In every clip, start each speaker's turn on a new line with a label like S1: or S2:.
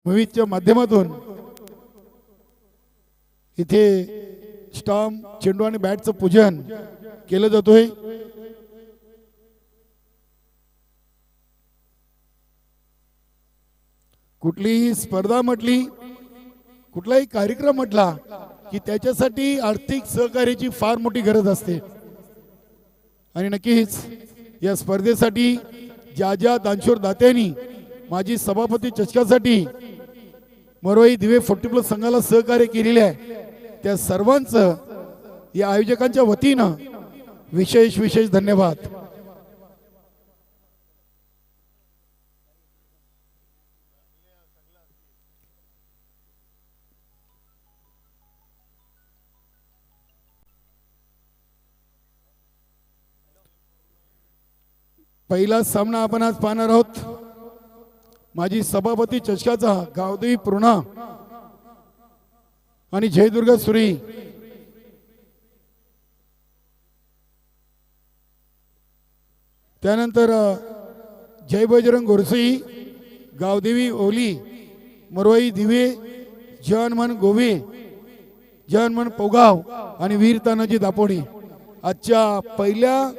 S1: मूवीच्या माध्यमातून इथे स्टंप, चेंडू आणि बॅटचं पूजन केलं जातोय। कुठलीही स्पर्धा म्हटली, कुठलाही कार्यक्रम म्हटला की त्याच्यासाठी आर्थिक सहकार्याची फार मोठी गरज असते आणि नक्कीच या स्पर्धेसाठी ज्या ज्या दानशूर दात्यांनी माजी सभापती चषकासाठी मरोई दिवे 40+ संघाला सहकार्य केलेले आहे त्या सर्वांचं या आयोजकांच्या वतीनं विशेष विशेष धन्यवाद। पहिला सामना आपण आज पाहणार आहोत माजी सभापती चषकाचा गावदेवी पूर्णा आणि जयदुर्गा सुरी। त्यानंतर जय बजरंग गोरसई, गावदेवी ओली, मरोई दिवे, जयहनुमान गोवे, जयहनुमान पोगाव आणि वीर तानाजी दापोडी। आजच्या पहिल्या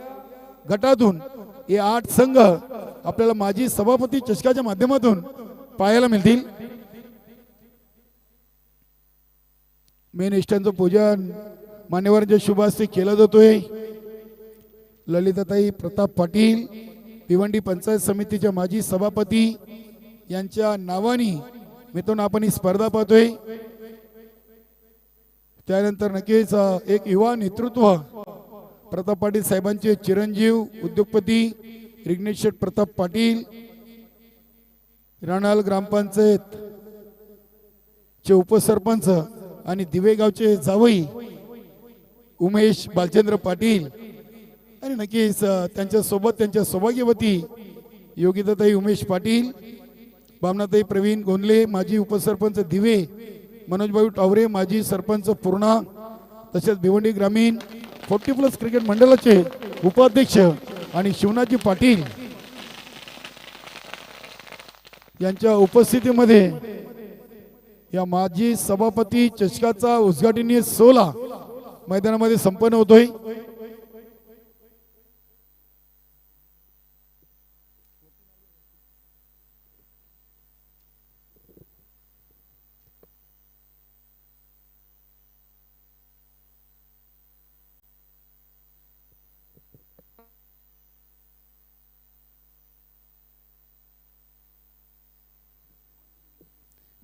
S1: गटातून हे 8 संघ आपल्याला माजी सभापती चषकाच्या माध्यमातून पाहायला मिळतील। मेन इष्टांचं पूजन मान्यवरांच्या शुभ हस्ते केलं जातोय। ललिताताई प्रताप पाटील, भिवंडी पंचायत समितीच्या माजी सभापती यांच्या नावाने मिथून आपण ही स्पर्धा पाहतोय। त्यानंतर नक्कीच एक युवा नेतृत्व प्रताप पाटील साहेबांचे चिरंजीव उद्योगपती रिग्नेश प्रताप पाटील, राणाल ग्रामपंचायत चे उपसरपंच आणि दिवेगावचे जावई उमेश बालचंद्र पाटील आणि नक्कीच त्यांच्या सोबत त्यांच्या सौभाग्यवती योगिताताई उमेश पाटील, भावनाताई प्रवीण गोंदले माजी उपसरपंच दिवे, मनोजभाऊ टावरे माजी सरपंच पूर्णा, तसेच भिवंडी ग्रामीण 40+ क्रिकेट मंडळाचे उपाध्यक्ष आणि शिवनाजी पाटील यांच्या उपस्थितीमध्ये या माजी सभापती चषकाचा उद्घाटनीय सोहळा मैदानामध्ये संपन्न होतोय।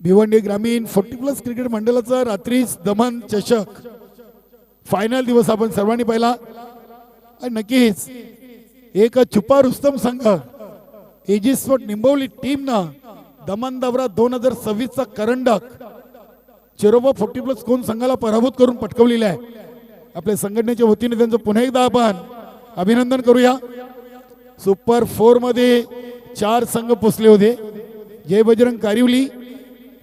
S1: भिवंडी ग्रामीण 40+ क्रिकेट मंडळाचा रात्रीच दमन चषक फायनल दिवस आपण सर्वांनी पाहिला आणि नक्कीच एक छुपा रुस्तम संघ एजिस्पोर्ट निंबवली टीमनं दमन दौरा 2026 चा करंडक चिरोबा 40+ कोण संघाला पराभूत करून पटकवलेला आहे। आपल्या संघटनेच्या वतीने त्यांचं पुन्हा एकदा आपण अभिनंदन करूया। सुपर 4 मध्ये 4 संघ पोचले होते। जय बजरंग कारिवली,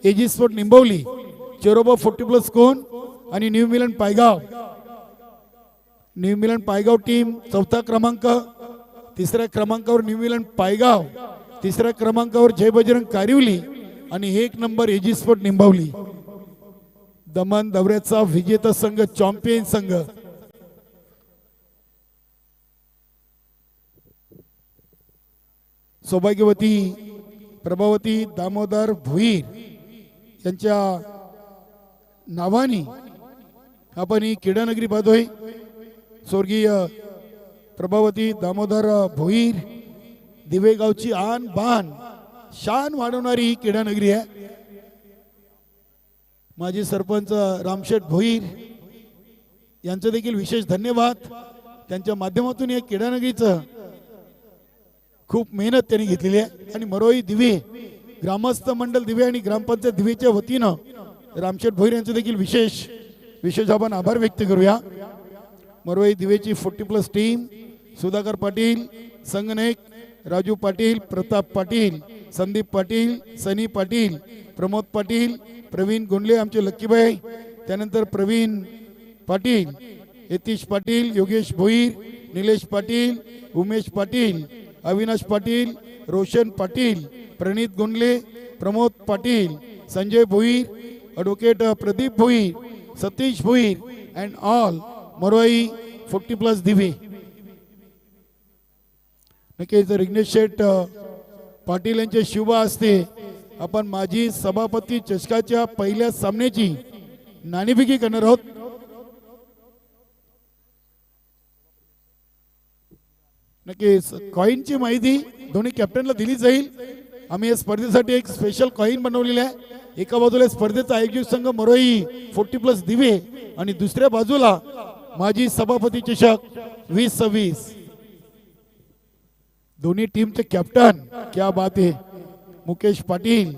S1: एजिस्पोर्ट निंबवली, चिरोबा 40+ कोण आणि न्यू मिलन पायगाव। न्यू मिलन पायगाव टीम 4था क्रमांक, 3ऱ्या क्रमांकावर न्यू मिलन पायगाव, 3ऱ्या क्रमांकावर जय बजरंग कारिवली आणि 1 नंबर एजिस्पोर्ट निंबवली। दमन दौऱ्याचा विजेता संघ, चॅम्पियन संघ। सौभाग्यवती प्रभावती दामोदर भुईर यांच्या नावाने आपण ही क्रीडानगरी पाहतोय। स्वर्गीय प्रभावती दामोदर भोईर दिवेगावची आन बान शान वाढवणारी ही क्रीडानगरी आहे। माजी सरपंच रामशेठ भोईर यांचे देखील विशेष धन्यवाद। त्यांच्या माध्यमातून या क्रीडानगरीचं खूप मेहनत त्यांनी घेतलेली आहे आणि मरोई दिवे ग्रामस्थ मंडळ दिवे आणि ग्रामपंचायत दिवेच्या वतीनं रामशेठ भोईर यांचे देखील विशेष आपण आभार व्यक्त करूया। मरोई दिवेची 40+ टीम सुधाकर पाटील, संगनेक, राजू पाटील, प्रताप पाटील, संदीप पाटील, सनी पाटील, प्रमोद पाटील, प्रवीण गोंडले आमचे लक्कीबाई, त्यानंतर Pravin Patil, Yatish Patil, Yogesh Bhoir, Nilesh Patil, Umesh Patil, Avinash Patil, Roshan Patil, Pranit Gondle, Pramod Patil, Sanjay Bhoir, advocate Pradeep Bhoir, Satish Bhoir and all Maroi 40+ Dive. नक्कीच रिग्नेश शेठ पाटील यांचे शुभ हस्ते आपण माजी सभापती चषकाच्या पहिल्या सामन्याची नाणेफेकी करणार आहोत. नक्कीच कॉईनची माहिती दोन्ही कॅप्टनला दिली जाईल. आम्ही या स्पर्धेसाठी एक स्पेशल कॉईन बनवलेली आहे. एका बाजूला स्पर्धेचा आयोजक संघ मरोई 40+ दिवे आणि दुसऱ्या बाजूला माजी सभापती चषक 2026. दोन्ही टीमचे कॅप्टन क्या बात आहे, मुकेश पाटील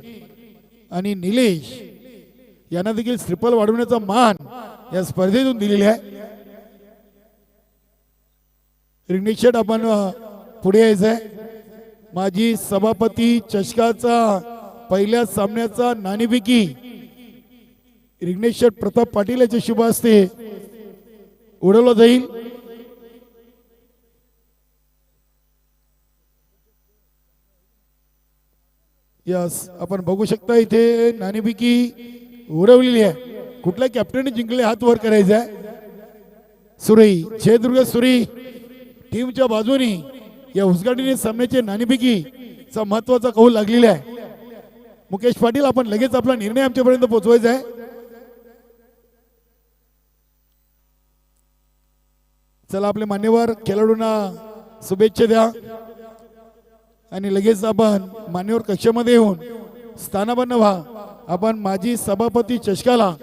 S1: आणि निलेश यांना देखील ट्रिपल वाढवण्याचा मान या स्पर्धेतून दिलेला आहे. रिग्नेश शेठ आपण पुढे यायचंय. माजी सभापती चषकाचा पहिल्या सामन्याचा नाणेफेकी रिग्नेश शेठ प्रताप पाटील याच्या शुभ हस्ते उडवला जाईल. यस, आपण बघू शकता इथे नाणेफेकी उडवलेली आहे. कुठल्या कॅप्टनने जिंकले हात वर करायचा आहे. सुरई जयदुर्ग सुरी टीमच्या बाजूनी या उद्घाटनी सामन्याचे नाणेफेकीचा महत्वाचा कौल लागलेला आहे. मुकेश पाटील आपण लगेच आपला निर्णय आमच्यापर्यंत पोहोचवायचा आहे. चला आपले मान्यवर खेळाडूंना शुभेच्छा द्या आणि लगेच आपण मान्यवर कक्षामध्ये येऊन स्थानापन्न व्हा. आपण माजी सभापती चषकाला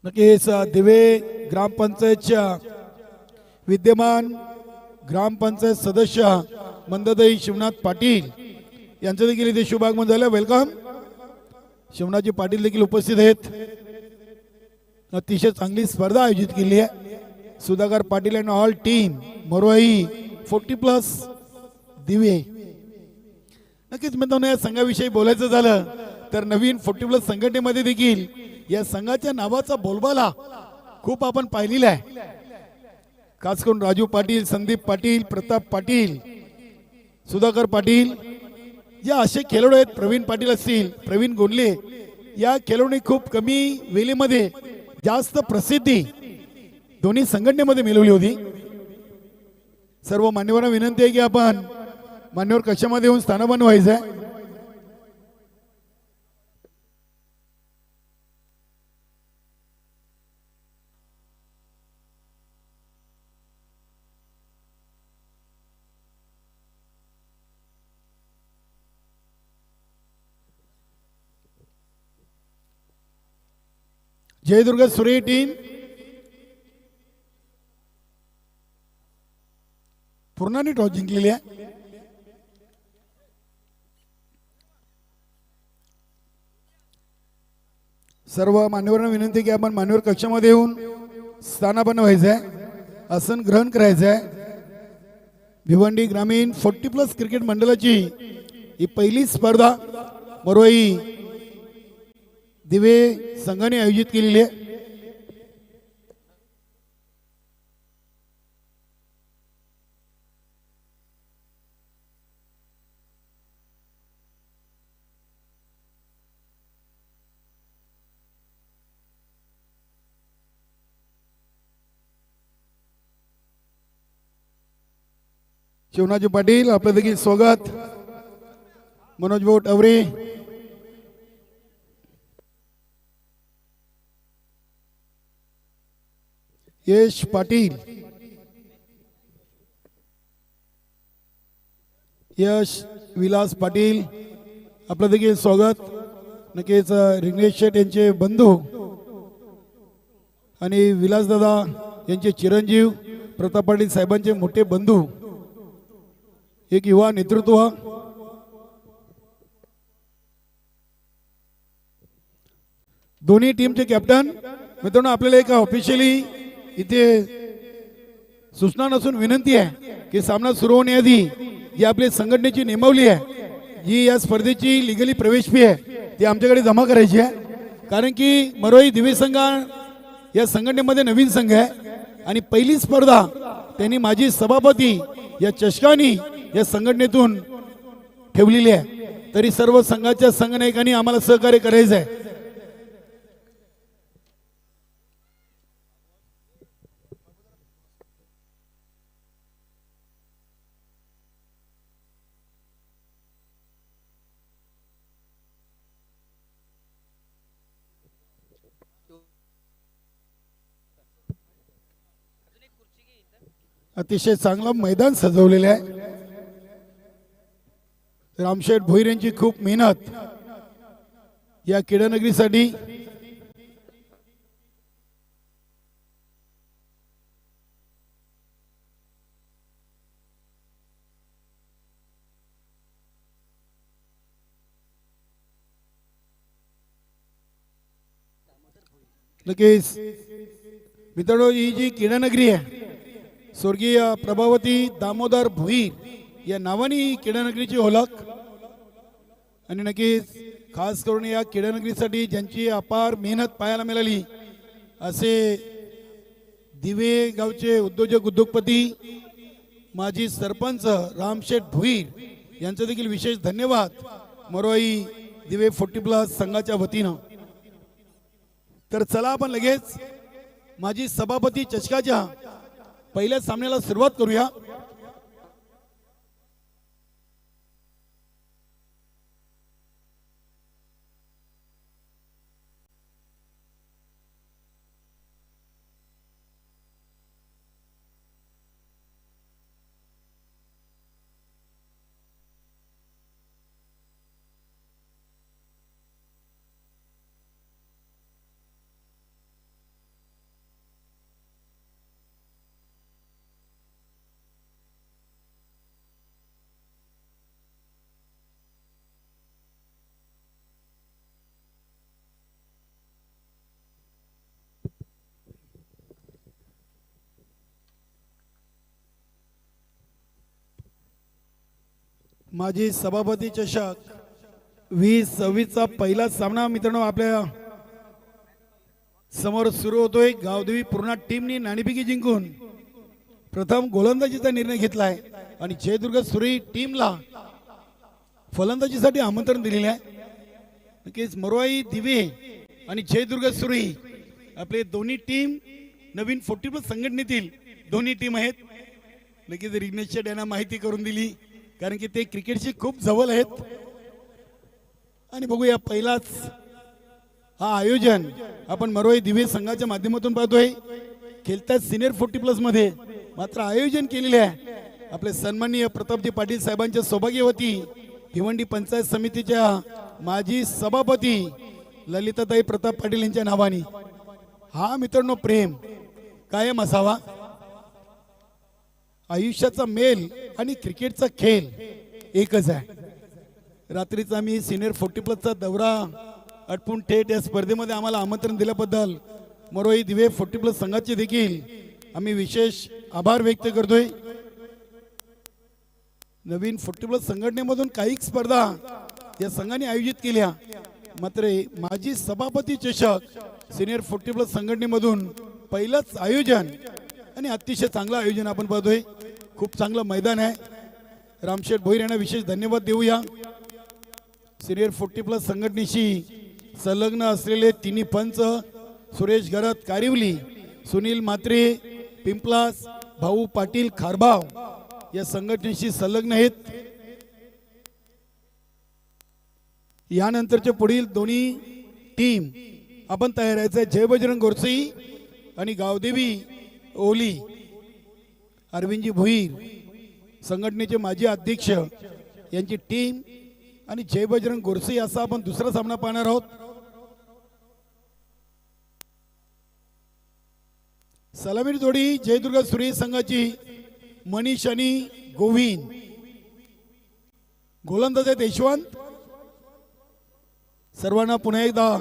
S1: नक्कीच दिवे ग्रामपंचायतच्या विद्यमान ग्रामपंचायत सदस्य मंददई शिवनाथ पाटील यांचं देखील इथे शुभागमन झालं. वेलकम. शिवनाथजी पाटील देखील उपस्थित आहेत. अतिशय चांगली स्पर्धा आयोजित केली आहे. Sudhakar Patil and all team Maroi 40+ Dive. नक्कीच मित्रांनो, या संघाविषयी बोलायचं झालं तर नवीन 40+ संघटनेमध्ये देखील या संघाच्या नावाचा बोलबाला खूप आपण पाहिलेला आहे. खास करून राजू पाटील, संदीप पाटील, प्रताप पाटील, सुधाकर पाटील या असे खेळाडू आहेत. प्रवीण पाटील असतील, प्रवीण गोंडले या खेळाडूंनी खूप कमी वेळेमध्ये जास्त प्रसिद्धी दोन्ही संघटनेमध्ये मिळवली होती. सर्व मान्यवरांना विनंती आहे की आपण मान्यवर कक्षामध्ये येऊन स्थानापन्न व्हायचं आहे. जयदुर्ग सुरे टीम पूर्णाने टॉस जिंकलेली आहे. सर्व मान्यवरांना विनंती की आपण मान्यवर कक्षामध्ये येऊन स्थानापन्न व्हायचं आहे, आसन ग्रहण करायचं आहे. भिवंडी ग्रामीण 40+ क्रिकेट मंडळाची ही पहिली स्पर्धा मरोई दिवे संघाने आयोजित केलेली आहे. शिवनाजी पाटील आपलं देखील स्वागत. मनोज भाऊ टवरे, यश पाटील, यश विलास पाटील आपलं देखील स्वागत. नक्कीच रिग्नेश शेठ यांचे बंधू आणि विलास दादा यांचे चिरंजीव प्रताप पाटील साहेबांचे मोठे बंधू, एक युवा नेतृत्व. दोन्ही टीमचे कॅप्टन. मित्रांनो, आपल्याला एक ऑफिशियली इथे सूचना नसून विनंती आहे की सामना सुरू होण्याआधी जी आपली संघटनेची नियमावली आहे, जी या स्पर्धेची लिगली प्रवेश फी आहे, ती आमच्याकडे जमा करायची आहे. कारण की मरोई दिवे संघ या संघटनेमध्ये नवीन संघ आहे आणि पहिली स्पर्धा त्यांनी माजी सभापती या चषकानी या संघटनेतून ठेवलेली आहे. तरी सर्व संघाच्या संघनायकांनी आम्हाला सहकार्य करायचं आहे. अतिशय चांगलं मैदान सजवलेलं आहे. रामशेठ भोईर यांची खूप मेहनत या क्रीडानगरीसाठी. नक्कीच मित्रांनो, ही जी क्रीडानगरी आहे, स्वर्गीय प्रभावती दामोदर भोईर या नावाने ही क्रीडानगरीची ओळख. आणि नक्कीच खास करून या क्रीडानगरीसाठी ज्यांची अपार मेहनत पाहायला मिळाली असे दिवे गावचे उद्योगपती माजी सरपंच रामशेठ भोईर यांचं देखील विशेष धन्यवाद मरोई दिवे 40+ संघाच्या वतीनं. तर चला आपण लगेच माजी सभापती चषकाच्या पहिल्या सामन्याला सुरुवात करूया. माजी सभापती चषक 2026चा पहिला सामना मित्रांनो आपल्या समोर सुरू होतोय. गावदेवी पूर्णा टीमने नाणेफेकी जिंकून प्रथम गोलंदाजीचा निर्णय घेतला आहे आणि जयदुर्ग सुरी टीमला फलंदाजीसाठी आमंत्रण दिलेले आहे. नक्कीच मरोई दिवे आणि जयदुर्ग सुरी आपले दोन्ही टीम नवीन 40+ संघटनेतील दोन्ही टीम आहेत. नक्कीच रिग्नेश शेट यांना माहिती करून दिली, कारण की ते क्रिकेटशी खूप जवळ आहेत. आणि बघूया पहिलाच हा आयोजन आपण मरोई दिवे संघाच्या माध्यमातून पाहतोय. खेळतात सिनियर 40+ मध्ये मात्र आयोजन केलेले आहे आपले सन्माननीय प्रतापजी पाटील साहेबांच्या सौभाग्यवती भिवंडी पंचायत समितीच्या माजी सभापती ललिताताई प्रताप पाटील यांच्या नावाने. हा मित्रांनो प्रेम कायम असावा. आयुष्याचा मेल आणि क्रिकेटचा खेळ एकच आहे. रात्रीचा मी सिनियर 40+चा दौरा आटपून थेट या स्पर्धेमध्ये आम्हाला आमंत्रण दिल्याबद्दल मरोई दिवे 40+ संघाचे देखील आम्ही विशेष आभार व्यक्त करतोय. नवीन 40+ संघटनेमधून काही स्पर्धा या संघाने आयोजित केल्या, मात्र माजी सभापती चषक सिनियर 40+ संघटनेमधून पहिलंच आयोजन आणि अतिशय चांगलं आयोजन आपण पाहतोय. खूप चांगलं मैदान आहे. रामशेठ भोईर यांना विशेष धन्यवाद देऊया. सिनियर 40+ संघटनेशी संलग्न असलेले तिन्ही पंच सुरेश गरत कारिवली, सुनील म्हात्रे पिंपलास, भाऊ पाटील खारभाव या संघटनेशी संलग्न आहेत. यानंतरचे पुढील दोन्ही टीम आपण तयार आहे. जय बजरंग गोरसई आणि गावदेवी ओली अरविंदजी भोईर संघटनेचे माजी अध्यक्ष यांची टीम आणि जय बजरंग गोरसई असा आपण दुसरा सामना पाहणार आहोत. सलामीर जोडी जयदुर्ग सूर्य संघाची मनीष आणि गोविंद. गोलंदाज आहेत यशवंत. सर्वांना पुन्हा एकदा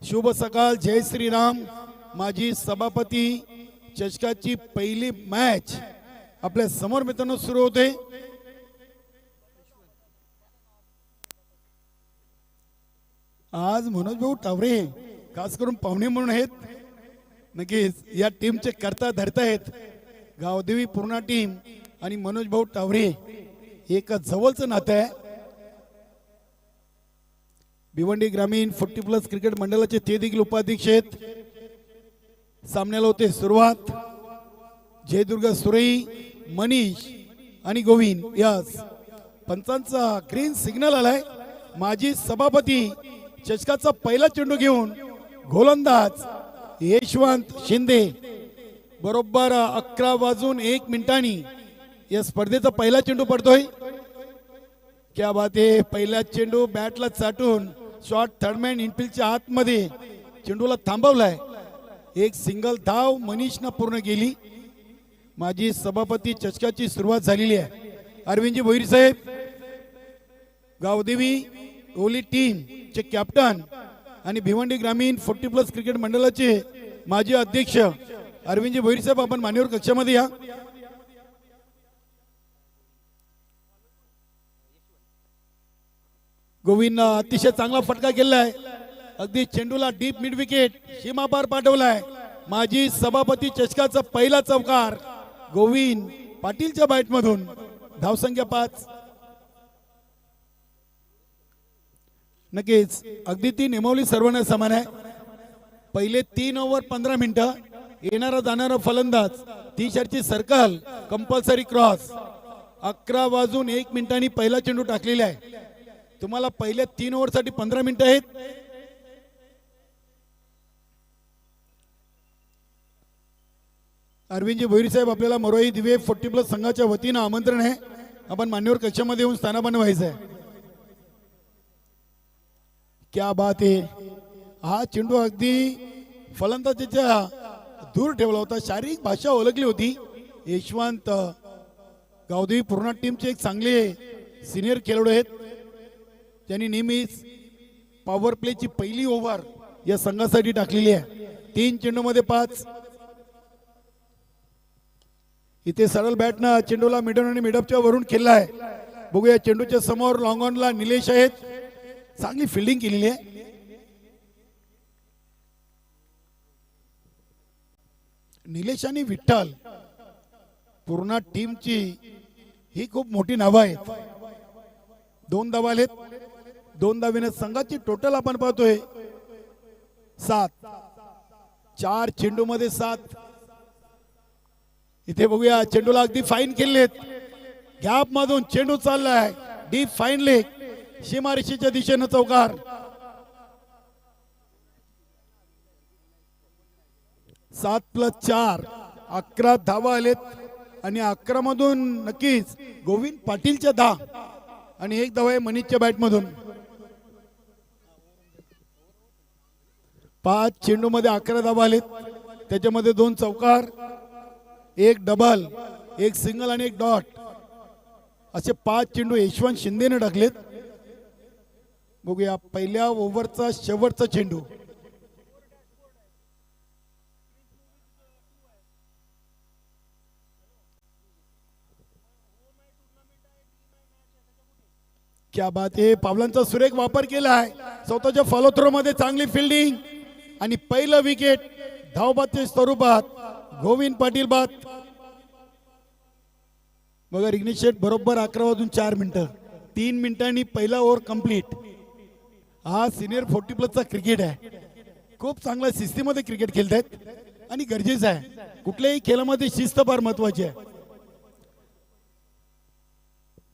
S1: शुभ सकाळ, जय श्रीराम. माजी सभापती चषकाची पहिली मॅच आपल्या समोर मित्रांनो सुरू होते. आज मनोज भाऊ टावरे खास करून पाहुणे म्हणून आहेत. नक्कीच या टीमचे करता धरता आहेत. गावदेवी पूर्णा टीम आणि मनोज भाऊ टावरे एक जवळचं नातं आहे. भिवंडी ग्रामीण 40+ क्रिकेट मंडळाचे ते देखील उपाध्यक्ष आहेत. सामन्याला होते सुरुवात. जयदुर्गा सुरई, मनीष आणि गोविंद यास पंचांचा ग्रीन सिग्नल आलाय. माजी सभापती चषकाचा पहिला चेंडू घेऊन गोलंदाज यशवंत शिंदे बरोबर 11:01 या स्पर्धेचा पहिला चेंडू पडतोय. क्या बात आहे. पहिला चेंडू बॅटला चाटून शॉट थर्डमॅन इनफिल्डच्या आतमध्ये चेंडूला थांबवलाय. एक सिंगल धाव मनीषनं पूर्ण केली. माजी सभापती चषकाची सुरुवात झालेली आहे. अरविंदजी भोईर साहेब गावदेवी ओली टीम चे कॅप्टन आणि भिवंडी ग्रामीण 40+ क्रिकेट मंडळाचे माजी अध्यक्ष अरविंदजी भोईर साहेब आपण मान्यवर कक्षामध्ये या. गोविंद अतिशय चांगला फटका केलाय. अगदी चेंडूला डीप मिड विकेट सीमापार पाठवलाय. माजी सभापती चषकाचा पहिला चौकार गोविंद पाटीलच्या बॅट मधून. धावसंख्या 5. नक्कीच अगदी ती निमवली सर्वांना समान आहे. पहिले 3 ओव्हर 15 मिनिटं. येणारा जाणारा फलंदाज 30 सर्कल कंपल्सरी क्रॉस. 11:01 पहिला चेंडू टाकलेला आहे. तुम्हाला पहिल्या 3 ओव्हर साठी 15 मिनिटं आहेत. अरविंदजी भोईर साहेब आपल्याला मोरोई दिवे 40+ संघाच्या वतीनं आमंत्रण आहे. आपण मान्यवर कक्षामध्ये येऊन स्थानापन्न व्हायचं आहे. क्या बात आहे. हा चेंडू अगदी फलंदाजाच्या दूर ठेवला होता. शारीरिक भाषा ओळखली होती. यशवंत गावदेवी पूर्णा टीमचे एक चांगले सिनियर खेळाडू आहेत. त्यांनी नेहमीच पॉवर प्लेची पहिली ओव्हर या संघासाठी टाकलेली आहे. 3 चेंडूमध्ये 5. इथे सरळ बॅटनं चेंडूला मिडन आणि मिडअपच्या वरून खेळलाय. बघूया चेंडूच्या समोर लॉंग ऑनला निलेश आहेत. चांगली फिल्डिंग केलेली आहे. निलेश आणि विठ्ठल पूर्ण टीमची ही खूप मोठी नावं आहेत. 2 धावा आहेत. 2 धावेने संघाची टोटल आपण पाहतोय 7. 4 चेंडू मध्ये 7. इथे बघूया चेंडूला अगदी फाईन केलेत. गॅप मधून चेंडू चाललाय. डीप फाईन लेग सीमारेषेच्या दिशेनं चौकार. 7+4 11 धावा आलेत. आणि 11 मधून नक्कीच गोविंद पाटीलच्या 10 आणि 1 धावा आहे मनीषच्या बॅट मधून. 5 चेंडू मध्ये 11 धावा आलेत. त्याच्यामध्ये 2 चौकार, 1 डबल, 1 सिंगल आणि 1 डॉट असे 5 चेंडू यशवंत शिंदेने टाकलेत. बघूया पहिल्या ओव्हरचा शेवटचा चेंडू. क्या बात आहे. पावलांचा सुरेख वापर केला आहे. स्वतःच्या फॉलो थ्रो मध्ये चांगली फिल्डिंग आणि पहिलं विकेट धावबादच्या स्वरूपात गोविंद पाटील बाद. बघा रिग्नेश शेठ बरोबर 11:04 3 मिनिटांनी पहिला ओव्हर कंप्लीट. हा सिनियर 40+ क्रिकेट आहे. खूप चांगल्या शिस्तीमध्ये क्रिकेट खेळतात आणि गरजेचं आहे. कुठल्याही खेळामध्ये शिस्त फार महत्वाची आहे.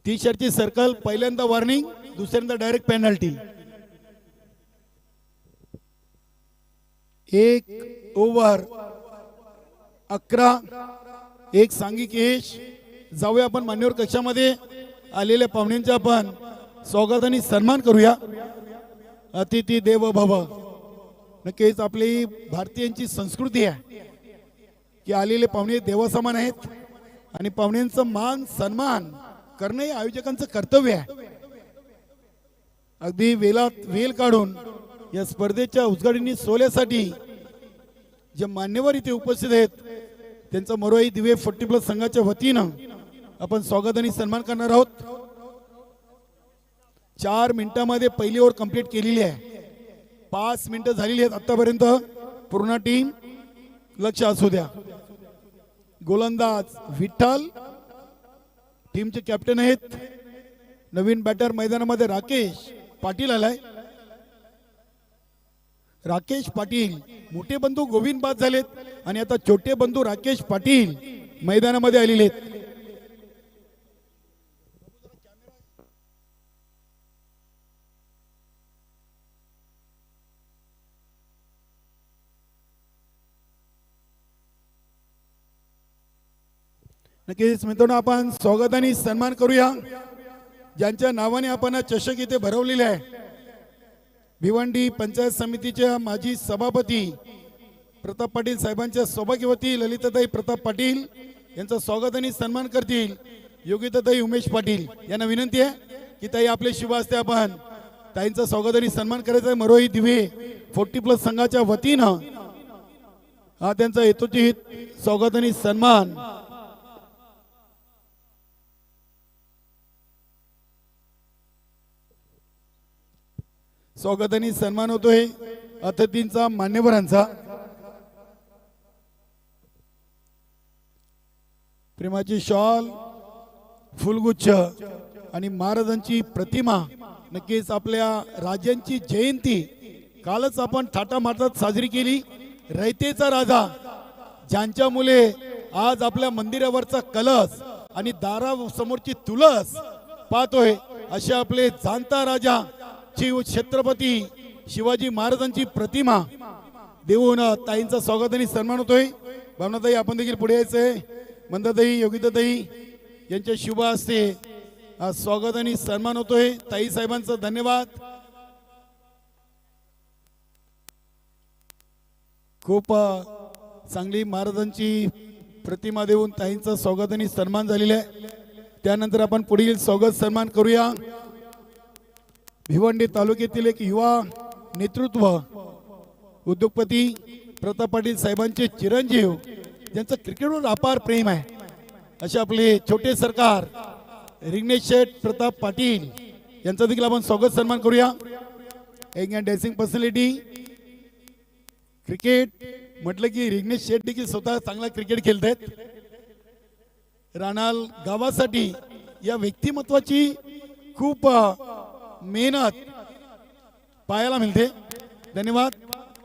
S1: 30 सर्कल. पहिल्यांदा वॉर्निंग, दुसऱ्यांदा डायरेक्ट पेनल्टी. 1 ओव्हर 11. 1 सांघिक यश. जाऊया आपण मान्यवर कक्षामध्ये. आलेल्या पाहुण्यांचा आपण स्वागत आणि सन्मान करूया. अतिथी देव भव. नक्कीच आपली भारतीयांची संस्कृती आहे की आलेले पाहुणे देवासमान आहेत आणि पाहुण्यांचा मान सन्मान करणे आयोजकांचं कर्तव्य आहे. अगदी वेलात वेल काढून या स्पर्धेच्या उद्घाटनी सोहळ्यासाठी जे मान्यवर इथे उपस्थित आहेत त्यांचं मरोई दिवे 40+ संघाच्या वतीनं आपण स्वागत आणि सन्मान करणार आहोत. 4 मिनिटांमध्ये पहिली ओव्हर कंप्लीट केलेली आहे. 5 मिनिटं झालेली आहेत आतापर्यंत. पूर्ण टीम लक्ष असू द्या. गोलंदाज विठ्ठल टीमचे कॅप्टन आहेत. नवीन बॅटर मैदानामध्ये राकेश पाटील आलाय. राकेश पाटील मोठे बंधू गोविंद बाद झालेत आणि आता छोटे बंधू राकेश पाटील मैदानामध्ये आलेले आहेत. नक्कीच मित्रांनो आपण स्वागत आणि सन्मान करूया ज्यांच्या नावाने आपण चषक इथे भरवलेले आहे. भिवंडी पंचायत समितीच्या माजी सभापती प्रताप पाटील साहेबांच्या सौभाग्यवती ललिताताई प्रताप पाटील यांचं स्वागत आणि सन्मान करतील योगिताताई उमेश पाटील. यांना विनंती आहे की ताई आपले शुभ हस्ते आपण ताईंचं स्वागत आणि सन्मान करायचं आहे. मरोई दिवे 40+ संघाच्या वतीनं हा त्यांचा हेतुचित स्वागत आणि सन्मान. स्वागत आणि सन्मान होतोय अतिथींचा मान्यवरांचा. प्रेमाची शॉल फुलगुच्छ आणि महाराजांची प्रतिमा. नक्कीच आपल्या राजांची जयंती कालच आपण थाटामाटात साजरी केली. रयतेचा राजा ज्यांच्या मुले आज आपल्या मंदिरावरचा कलश आणि दारासमोरची तुळस पाहतोय असे आपले जाणता राजा छत्रपती शिवाजी महाराजांची प्रतिमा देऊन ताईंचा स्वागत आणि सन्मान होतोय. भावनाताई आपण देखील पुढे यायचंय. मंदाताई योगिताताई यांच्या शुभ हस्ते स्वागत आणि सन्मान होतोय. ताई साहेबांचा धन्यवाद. खूप चांगली महाराजांची प्रतिमा देऊन ताईंचा स्वागत आणि सन्मान झालेला आहे. त्यानंतर आपण पुढील स्वागत सन्मान करूया. भिवंडी तालुक्यातील एक युवा नेतृत्व उद्योगपती प्रताप पाटील साहेबांचे चिरंजीव ज्यांचं क्रिकेटवर अपार प्रेम आहे असे आपले छोटे सरकार रिग्नेश शेठ प्रताप पाटील यांचा देखील आपण स्वागत सन्मान करूया. एक ड्रेसिंग पर्सनॅलिटी क्रिकेट म्हटलं की रिग्नेश शेठ देखील स्वतः चांगला क्रिकेट खेळत आहेत. राणाल गावासाठी या व्यक्तिमत्वाची खूप मेहनत पाहायला मिळते. धन्यवाद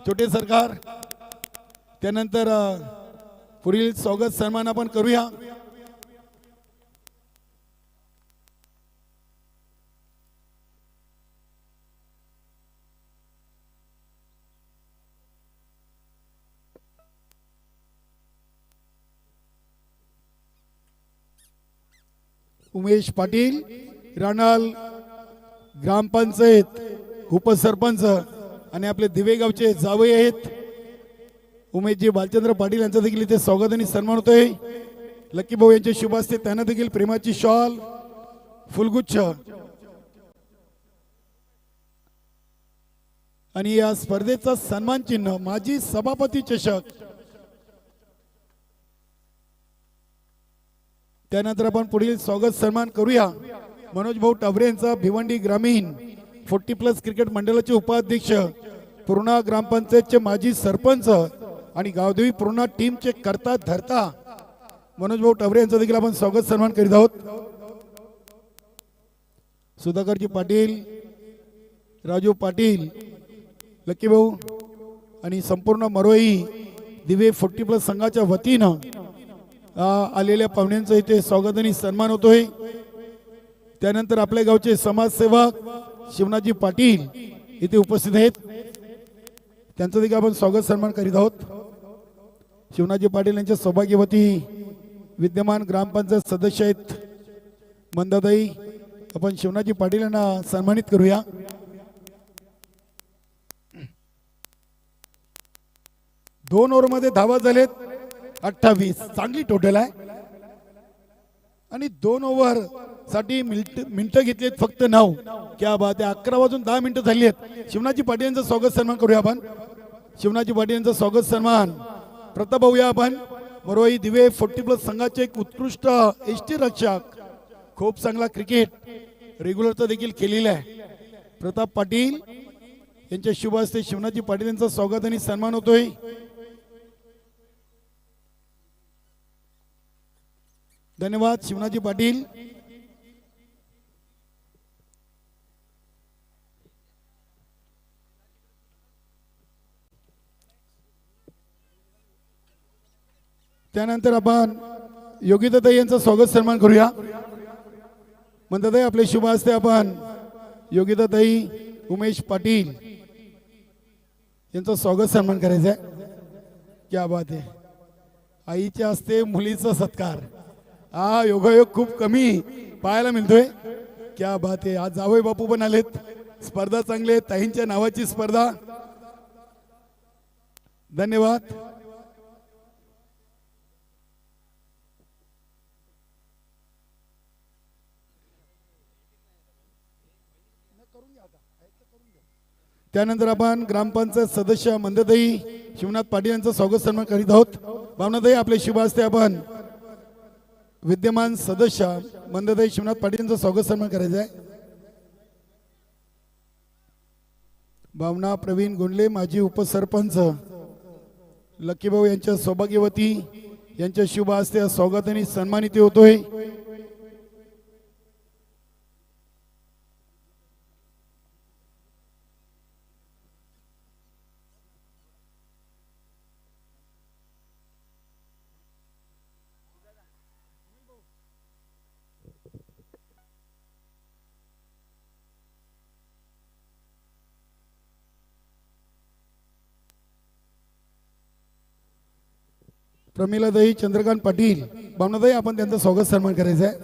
S1: छोटे सरकार. त्यानंतर पुढील स्वागत सन्मान आपण करूया. उमेश पाटील राणाल ग्रामपंचायत उपसरपंच आणि आपले दिवेगावचे जावई आहेत उमेशजी बालचंद्र पाटील यांचा देखील इथे स्वागत आणि सन्मान होतोय. लकी भाऊ यांचे शुभ असते त्यांना देखील प्रेमाची शॉल फुलगुच्छ आणि या स्पर्धेचा सन्मान चिन्ह माजी सभापती चषक. त्यानंतर आपण पुढील स्वागत सन्मान करूया. मनोज भाऊ टावरे यांचा भिवंडी ग्रामीण 40+ क्रिकेट मंडळाचे उपाध्यक्ष पूर्णा ग्रामपंचायतचे माजी सरपंच आणि गावदेवी पूर्णा टीमचे करता धरता मनोज भाऊ टावरे यांचा देखील आपण स्वागत सन्मान करीत आहोत. सुधाकरजी पाटील राजू पाटील लकी भाऊ आणि संपूर्ण मरोई दिवे 40+ संघाच्या वतीनं आलेल्या पाहुण्यांचं इथे स्वागत आणि सन्मान होतोय. त्यानंतर आपल्या गावचे समाजसेवक शिवनाजी पाटील इथे उपस्थित आहेत. त्यांचं देखील आपण स्वागत सन्मान करीत आहोत. शिवनाजी पाटील यांच्या सौभाग्यवती विद्यमान ग्रामपंचायत सदस्य आहेत मंदाताई. आपण शिवनाजी पाटील यांना सन्मानित करूया. दोन ओव्हरमध्ये धावा झालेत 28. चांगली टोटल आहे आणि 2 ओव्हर साठी मिनिटं घेतलीत फक्त 9. क्या बात आहे. 11 वाजून 10 मिनिटं झाली आहेत. शिवनाजी पाटील यांचा स्वागत सन्मान करूया आपण. शिवनाजी पाटील यांचा स्वागत सन्मान प्रताप भाऊ या आपण वरोई दिवे 40+ संघाचे एक उत्कृष्ट एसटी रक्षक, खूप चांगला क्रिकेट रेग्युलरचा देखील केलेला आहे. प्रताप पाटील यांच्या शुभ हस्ते शिवनाजी पाटील यांचं स्वागत आणि सन्मान होतोय. धन्यवाद शिवनाजी पाटील. त्यानंतर आपण योगिताताई यांचं स्वागत सन्मान करूया. म्हणतात आपले शुभ हस्ते आपण योगिताताई उमेश पाटील यांचं स्वागत सन्मान करायचं आहे. क्या बात आहे. आईच्या हस्ते मुलीचा सत्कार, हा योगायोग खूप कमी पाहायला मिळतोय. क्या बात आहे. आज जावई बापू पण आलेत. स्पर्धा चांगली आहे, ताईंच्या नावाची स्पर्धा. धन्यवाद. त्यानंतर आपण ग्रामपंचायत सदस्य मंदताई शिवनाथ पाटील यांचं स्वागत सन्मान करीत आहोत. भावनाताई आपले शुभ हस्ते आपण विद्यमान सदस्य मंदताई शिवनाथ पाटील यांचं स्वागत सन्मान करायचं आहे. भावना प्रवीण गोंडले माजी उपसरपंच लकीभाऊ यांच्या सौभाग्यवती यांच्या शुभ हस्ते स्वागत आणि सन्मानित होतोय. प्रमिलाताई चंद्रकांत पाटील, भावनाताई आपण त्यांचं स्वागत सन्मान करायचं आहे.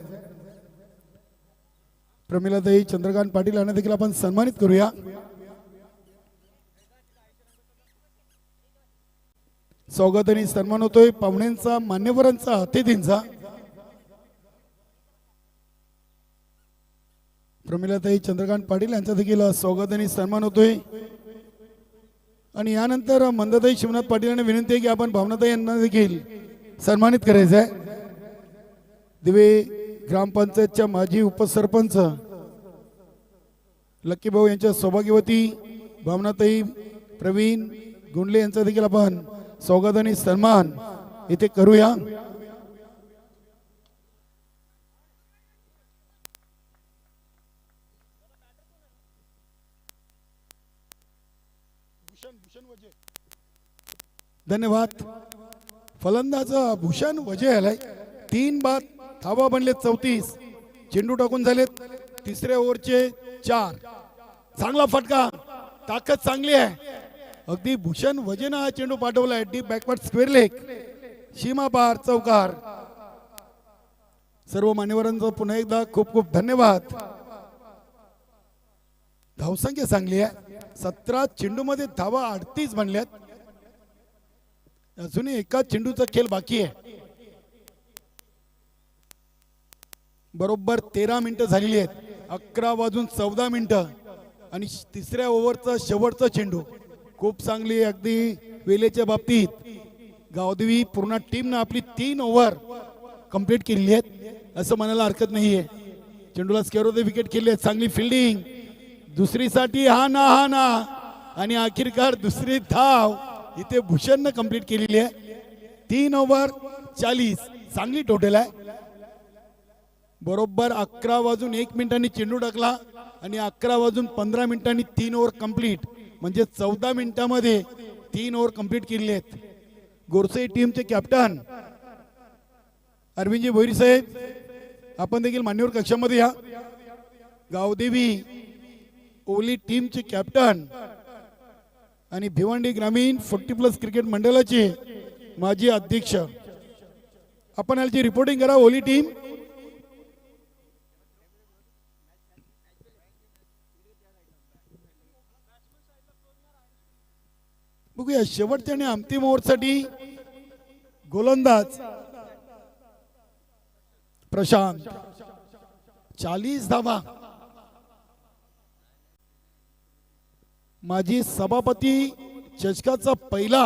S1: प्रमिलाताई चंद्रकांत पाटील यांना देखील आपण सन्मानित करूया. स्वागत आणि सन्मान होतोय पाहुण्यांचा, मान्यवरांचा, अतिथींचा. प्रमिलाताई चंद्रकांत पाटील यांचा देखील स्वागत आणि सन्मान होतोय. आणि यानंतर मंदाताई शिवनाथ पाटील यांना विनंती आहे की आपण भावनाताई यांना देखील सन्मानित करायचं आहे. दिवे ग्रामपंचायतच्या माजी उपसरपंच लक्कीभाऊ यांच्या सौभाग्यवती भावनाताई प्रवीण गुंडले यांचा देखील आपण स्वागत आणि सन्मान इथे करूया. धन्यवाद. फलंदाज भूषण वजे आलाय. 3 बाद, धावा बनले 34, चेंडू टाकून झालेत तिसऱ्या ओव्हरचे 4. चांगला फटका, ताकद चांगली आहे. अगदी भूषण वजेनं हा चेंडू पाठवलाय. डीप बॅकवर्ड स्क्वेअर लेग, सीमा पार, चौकार. सर्व मान्यवरांचा पुन्हा एकदा खूप खूप धन्यवाद. धावसंख्या चांगली आहे. 17 चेंडू मध्ये धावा 38 बनल्यात. अजूनही एका चेंडूचा खेळ बाकी आहे. बरोबर 13 मिनिटं झालेली आहेत. 11:14 आणि तिसऱ्या ओव्हरचा शेवटचा चेंडू खूप चांगली, अगदी वेळेच्या बाबतीत गावदेवी पूर्ण टीमनं आपली 3 ओव्हर कंप्लीट केलेली आहेत असं म्हणायला हरकत नाहीये. चेंडूला स्क्वेअर मध्ये विकेट केली आहे. चांगली फिल्डिंग, दुसरीसाठी हा ना आणि अखेरकार दुसरी धाव इथे भूषणनं कंप्लीट केलेली आहे. 3 ओव्हर 40, चांगली टोटल आहे. बरोबर 11:01 चेंडू टाकला आणि 11:15 3 ओव्हर कंप्लीट, म्हणजे 14 मिनिटांमध्ये 3 ओव्हर कंप्लीट केलेले आहेत. गोरसे टीमचे कॅप्टन अरविंदजी भोईर साहेब आपण देखील मान्यवर कक्षामध्ये या. गावदेवी ओली टीमचे कॅप्टन आणि भिवंडी ग्रामीण 40+ क्रिकेट मंडळाचे माजी अध्यक्ष आपण याची रिपोर्टिंग करा. ओली टीम बघूया शेवटच्या आणि अंतिम ओव्हरसाठी गोलंदाज प्रशांत. 40 धावा. माजी सभापती चषकाचा पहिला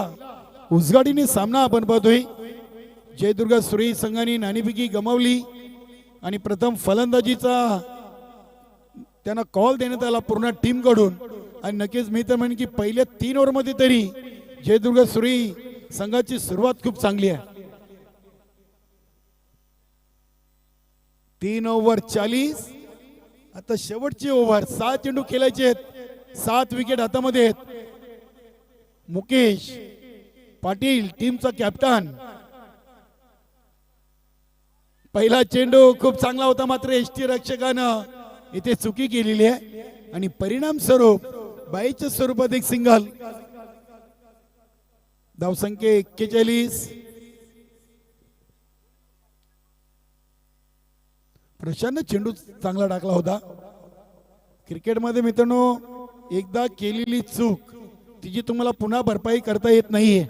S1: उजगाडीने सामना आपण पाहतोय. जयदुर्गा सुरेई संघाने नाणेफेकी गमावली आणि प्रथम फलंदाजीचा त्यांना कॉल देण्यात आला पूर्ण टीम कडून. आणि नक्कीच मी तर म्हणेन की पहिल्या 3 ओव्हरमध्ये तरी जयदुर्गा सुरेई संघाची सुरुवात खूप चांगली आहे. 3 ओव्हर 40. आता शेवटची ओव्हर. 6 चेंडू खेळायचे आहेत, 7 विकेट हातामध्ये आहेत. मुकेश पाटील टीमचा कॅप्टन. पहिला चेंडू खूप चांगला होता, मात्र एसटी रक्षकानं इथे चुकी केलेली आहे आणि परिणाम स्वरूप बाईच्या स्वरूपात एक सिंगल. धावसंख्या 41. प्रशांतने चेंडू चांगला टाकला होता. क्रिकेटमध्ये मित्रांनो एकदा केलेली चूक तिची तुम्हाला पुन्हा भरपाई करता येत नाहीये.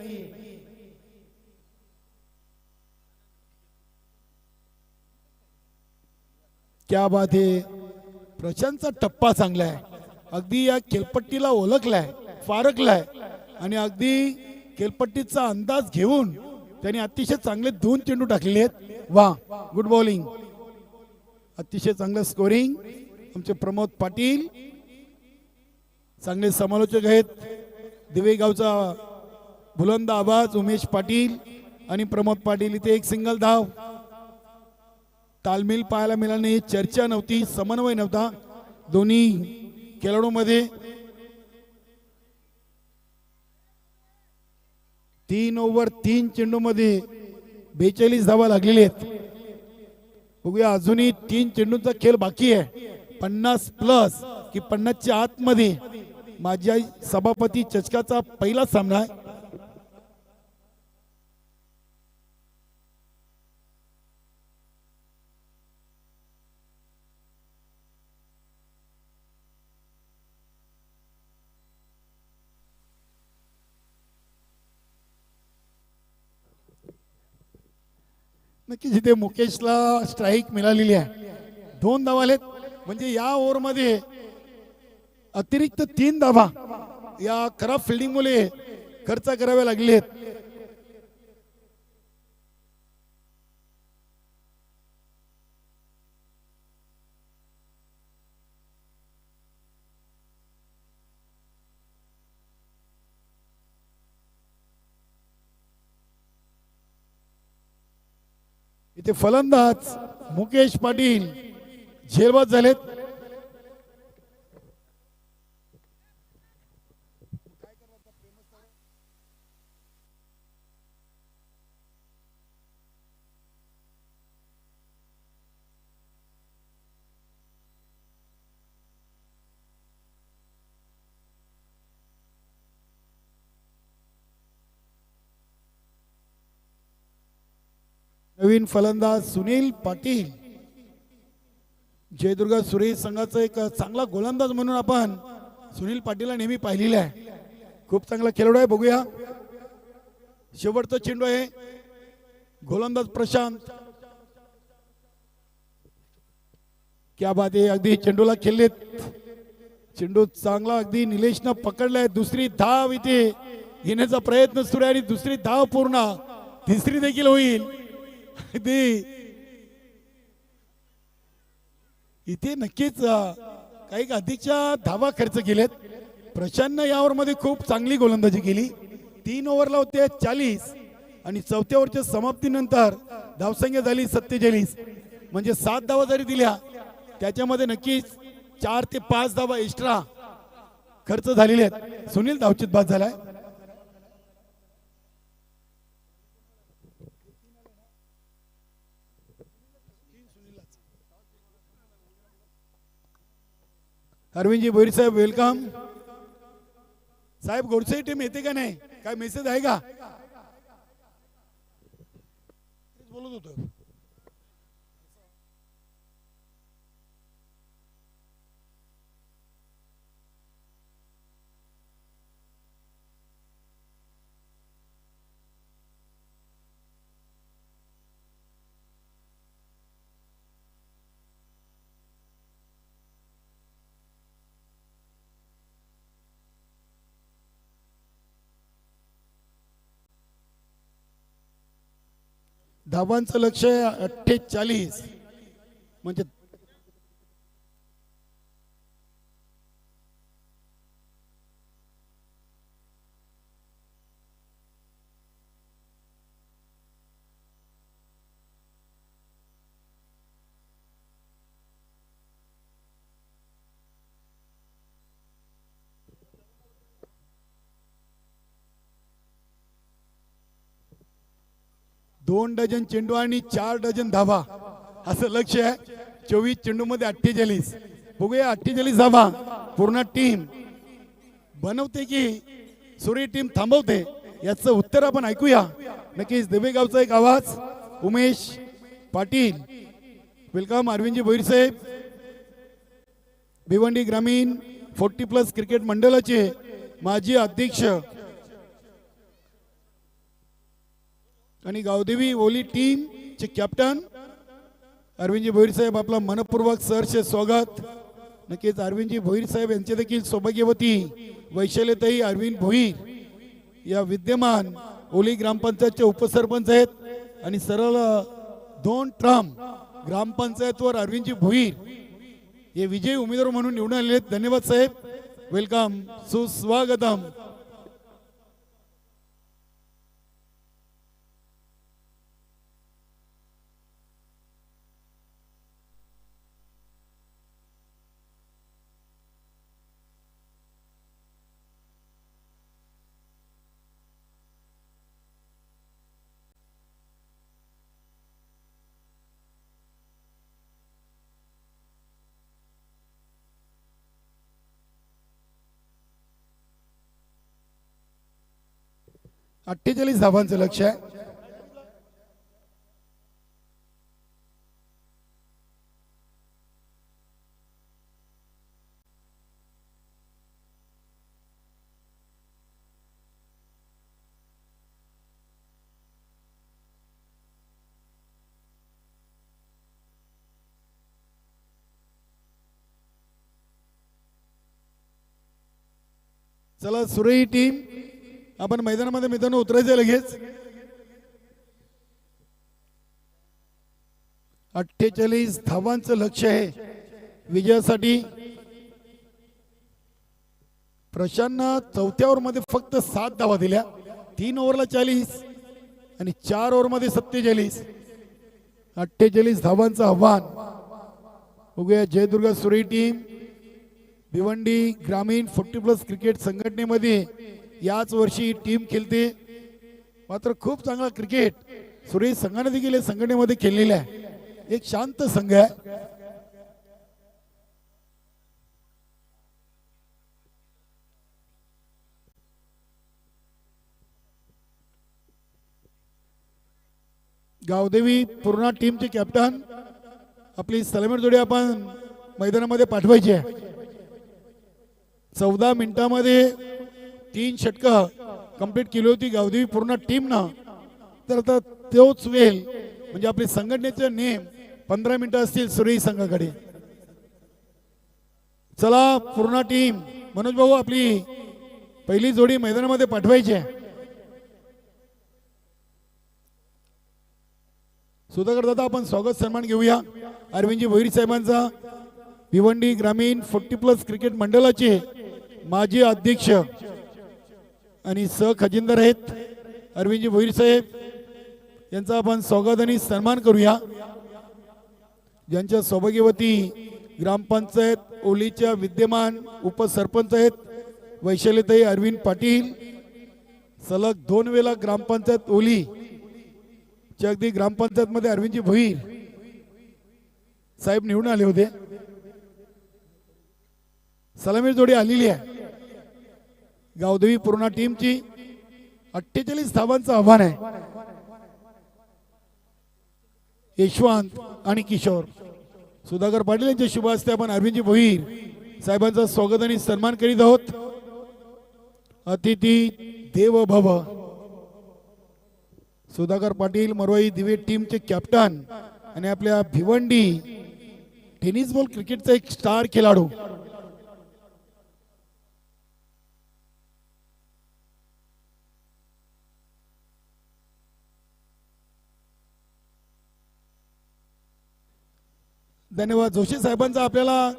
S1: क्या बात आहे. प्रशांतचा टप्पा चांगला आहे, अगदी या खेळपट्टीला ओळखलाय, फारकलाय आणि अगदी खेळपट्टीचा अंदाज घेऊन त्यांनी अतिशय चांगले 2 चेंडू टाकलेले आहेत. वा, गुड बॉलिंग, अतिशय चांगलं स्कोरिंग. आमचे प्रमोद पाटील चांगले समालोचक आहेत. दिवेगावचा बुलंद आवाज उमेश पाटील आणि प्रमोद पाटील. इथे एक सिंगल धाव. तालमेल पाहायला मिळाला नाही, चर्चा नव्हती, समन्वय नव्हता दोन्ही खेळाडूंमध्ये. 3 ओव्हर 3 चेंडू मध्ये 42 धावा लागलेली आहेत. बघूया अजूनही 3 चेंडूंचा खेळ बाकी आहे. 50 प्लस की 50च्या आतमध्ये माझ्या सभापती चषकाचा पहिला सामना आहे. नक्की जिथे मुकेशला स्ट्राईक मिळालेली आहे, 2 धावा आलेत. म्हणजे या ओव्हर मध्ये अतिरिक्त 3 धावा या खराब फिल्डिंग मुळे खर्च करावे लागले आहेत. इथे फलंदाज मुकेश पाटील झेलबाद झालेत. नवीन फलंदाज सुनील पाटील. जयदुर्गा सुरेई संघाचा एक चांगला गोलंदाज म्हणून आपण सुनील पाटीलला नेहमी पाहिलेला आहे. खूप चांगला खेळाडू आहे. बघूया शेवटचा चेंडू आहे. गोलंदाज प्रशांत. क्या बात आहे. अगदी चेंडूला खेळलेत. चेंडू चांगला अगदी निलेशनं पकडलाय. दुसरी धाव इथे घेण्याचा प्रयत्न सुरू आहे आणि दुसरी धाव पूर्ण. तिसरी देखील होईल. इथे नक्कीच काही अधिकच्या धावा खर्च केल्यात. प्रशांतनं या ओव्हर मध्ये खूप चांगली गोलंदाजी केली. 3 ओव्हरला होते 40 आणि 4थ्या ओव्हरच्या समाप्तीनंतर धावसंख्या झाली 47. म्हणजे 7 धावा जरी दिल्या त्याच्यामध्ये नक्कीच 4 ते 5 धावा एक्स्ट्रा खर्च झालेले आहेत. सुनील धावचित बाद झालाय. अरविंदजी बोरी साहेब वेलकम. साहेब गोडसे टीम येते का नाही, काय मेसेज आहे का? बोलत होतो. धावांचं लक्ष्य आहे 48. म्हणजे दोन डझन चेंडू आणि 4 डझन धावा असं लक्ष आहे. 24 चेंडू मध्ये 48. बघूया 48 धावा पूर्ण टीम बनवते की सूर्य टीम थांबवते, याचं उत्तर आपण ऐकूया. नक्कीच देवेगावचा एक आवाज. उमेश पाटील वेलकम. अरविंदजी भोईर साहेब भिवंडी ग्रामीण 40+ क्रिकेट मंडळाचे माजी अध्यक्ष आणि गावदेवी ओली टीम चे कॅप्टन अरविंदजी भोईर साहेब, आपला मनपूर्वक सहर्ष स्वागत. नक्कीच अरविंदजी भोईर साहेब यांचे देखील सौभाग्यवती वैशालीताई अरविंद भोईर या विद्यमान ओली ग्रामपंचायतचे उपसरपंच आहेत आणि सरळ 2 टर्म ग्रामपंचायतवर अरविंदजी भोईर हे विजयी उमेदवार म्हणून निवडून आले आहेत. धन्यवाद साहेब, वेलकम, सुस्वागतम. अठ्ठेचाळीस धावांचं लक्ष आहे. चला सुरई टीम आपण मैदानामध्ये मित्रांनो उतरायचं लगेच. 48 धावांचं लक्ष आहे विजयासाठी. प्रशांतनं 4थ्या ओव्हर मध्ये फक्त 7 धावा दिल्या. 3 ओव्हरला 40 आणि 4 ओव्हर मध्ये 47. 48 धावांचं आव्हान. बघूया जयदुर्गा सुरई टीम भिवंडी ग्रामीण 40+ क्रिकेट संघटनेमध्ये याच वर्षी टीम खेळते. मात्र खूप चांगला क्रिकेट सुरई संघाने देखील संघटनेमध्ये खेळलेला आहे. एक शांत संघ आहे. गावदेवी पूर्ण टीमचे कॅप्टन आपली सलामी जोडी आपण मैदानामध्ये पाठवायची आहे. 14 मिनिटांमध्ये 3 षटकं कंप्लीट केली होती गावदेवी पूर्ण टीमनं. तर आता तोच वेळ म्हणजे आपली संघटनेचे नेम 15 मिनिटं असतील सुरई संघाकडे. चला पूर्ण टीम मनोज भाऊ आपली पहिली जोडी मैदानामध्ये पाठवायची आहे. सुधाकर दादा आपण स्वागत सन्मान घेऊया. अरविंदजी भोईर साहेबांचा भिवंडी ग्रामीण 40+ क्रिकेट मंडळाचे माजी अध्यक्ष आणि सहखजिनदार आहेत अरविंदजी भोईर साहेब यांचा आपण स्वागत आणि सन्मान करूया. ज्यांच्या सौभाग्यवती ग्रामपंचायत ओलीच्या विद्यमान उपसरपंच आहेत वैशालीताई अरविंद पाटील. सलग 2 वेळा ग्रामपंचायत ओली अगदी ग्रामपंचायत मध्ये अरविंदजी भोईर साहेब निवडून आले होते. सलामी जोडी आलेली आहे. गावदेवी पूर्ण टीमची 48 धावांचं आव्हान आहे. यशवंत आणि किशोर सुधाकर पाटील यांच्या शुभ हस्ते आपण अरविंदजी भोईर साहेबांचं स्वागत आणि सन्मान करीत आहोत. अतिथी देव भव. सुधाकर पाटील मरवाई दिवे टीमचे कॅप्टन आणि आपल्या भिवंडी टेनिस बॉल क्रिकेटचा एक स्टार खेळाडू. धन्यवाद. जोशी साहेबांचा आपल्याला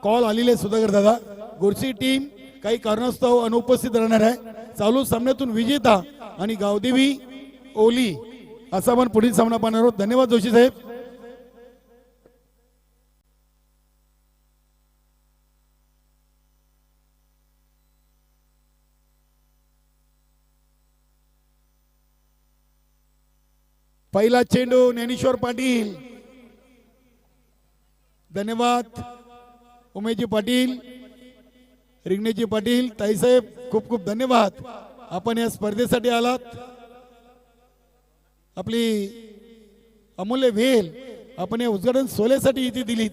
S1: कॉल आलेले सुधाकर दादा. गोरसी टीम काही कारणास्तव अनुपस्थित राहणार आहे. चालू सामन्यातून विजेता आणि गावदेवी ओली असा आपण पुढील सामना पाहणार आहोत. धन्यवाद जोशी साहेब. पहिला चेंडू ज्ञानेश्वर पाटील. धन्यवाद उमेशजी पाटील, रिंगणेजी पाटील. ताईसाहेब खूप खूप धन्यवाद, आपण या स्पर्धेसाठी आलात. आपली अमूल्य वेल आपण या उद्घाटन सोहळ्यासाठी इथे दिलीत,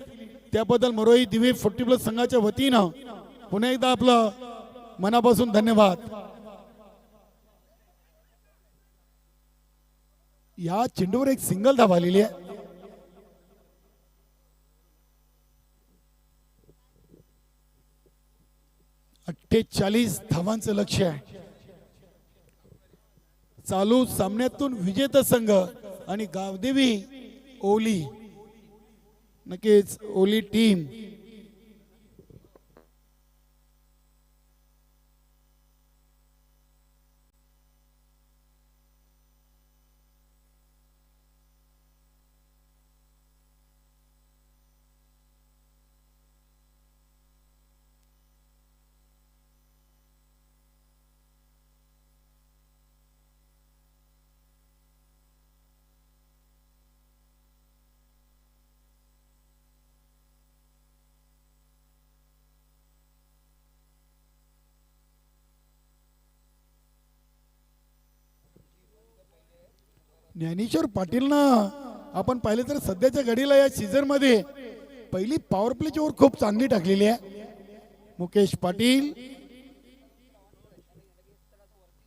S1: त्याबद्दल मरोई दिवे 40+ संघाच्या वतीनं पुन्हा एकदा आपलं मनापासून धन्यवाद. या चेंडूवर एक सिंगल धाव आलेली आहे. अठ्ठेचाळीस धावांचं लक्ष्य आहे. चालू सामन्यातून विजेता संघ आणि गावदेवी ओली, नक्कीच ओली टीम ज्ञानेश्वर पाटीलना आपण पाहिले तर सध्याच्या घडीला या सीझन मध्ये पहिली पॉवर प्लेची ओव्हर खूप चांगली टाकलेली आहे. मुकेश पाटील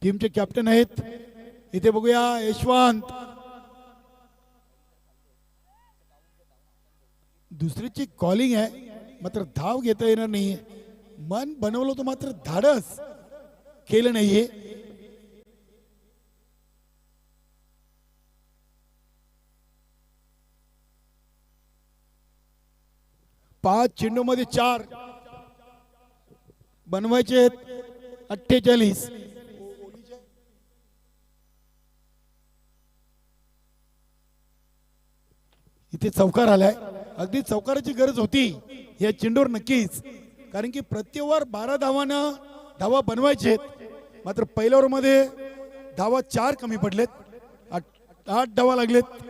S1: टीमचे कॅप्टन आहेत. इथे बघूया यशवंत, दुसरीची कॉलिंग आहे मात्र धाव घेता येणार नाहीये. मन बनवलं होतं मात्र धाडस केलं नाहीये. 5 चेंडूमध्ये 4 बनवायचे. 48 इथे चौकार आलाय. अगदी चौकाराची गरज होती या चेंडूवर नक्कीच, कारण की प्रत्येक 12 धावा बनवायचे, मात्र पहिल्या ओव्हर मध्ये धावा 4 कमी पडलेत. 8 धावा लागलेत.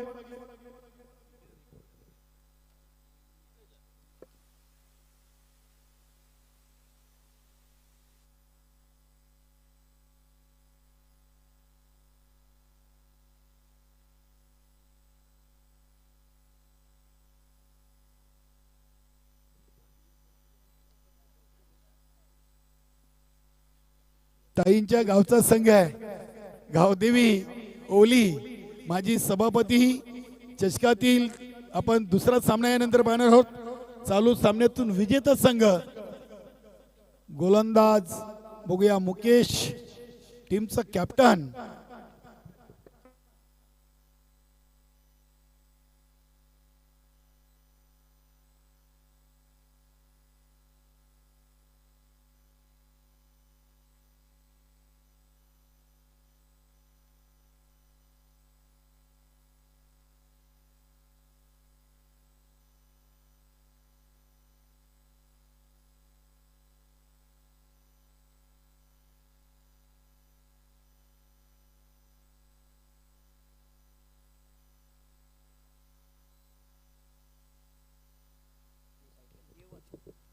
S1: ताईंच्या गावचा संघ आहे गावदेवी ओली. माजी सभापती चषकातील आपण दुसरा सामना यानंतर पाहणार आहोत. चालू सामन्यातून विजेता संघ गोलंदाज बघूया मुकेश, टीमचा कॅप्टन.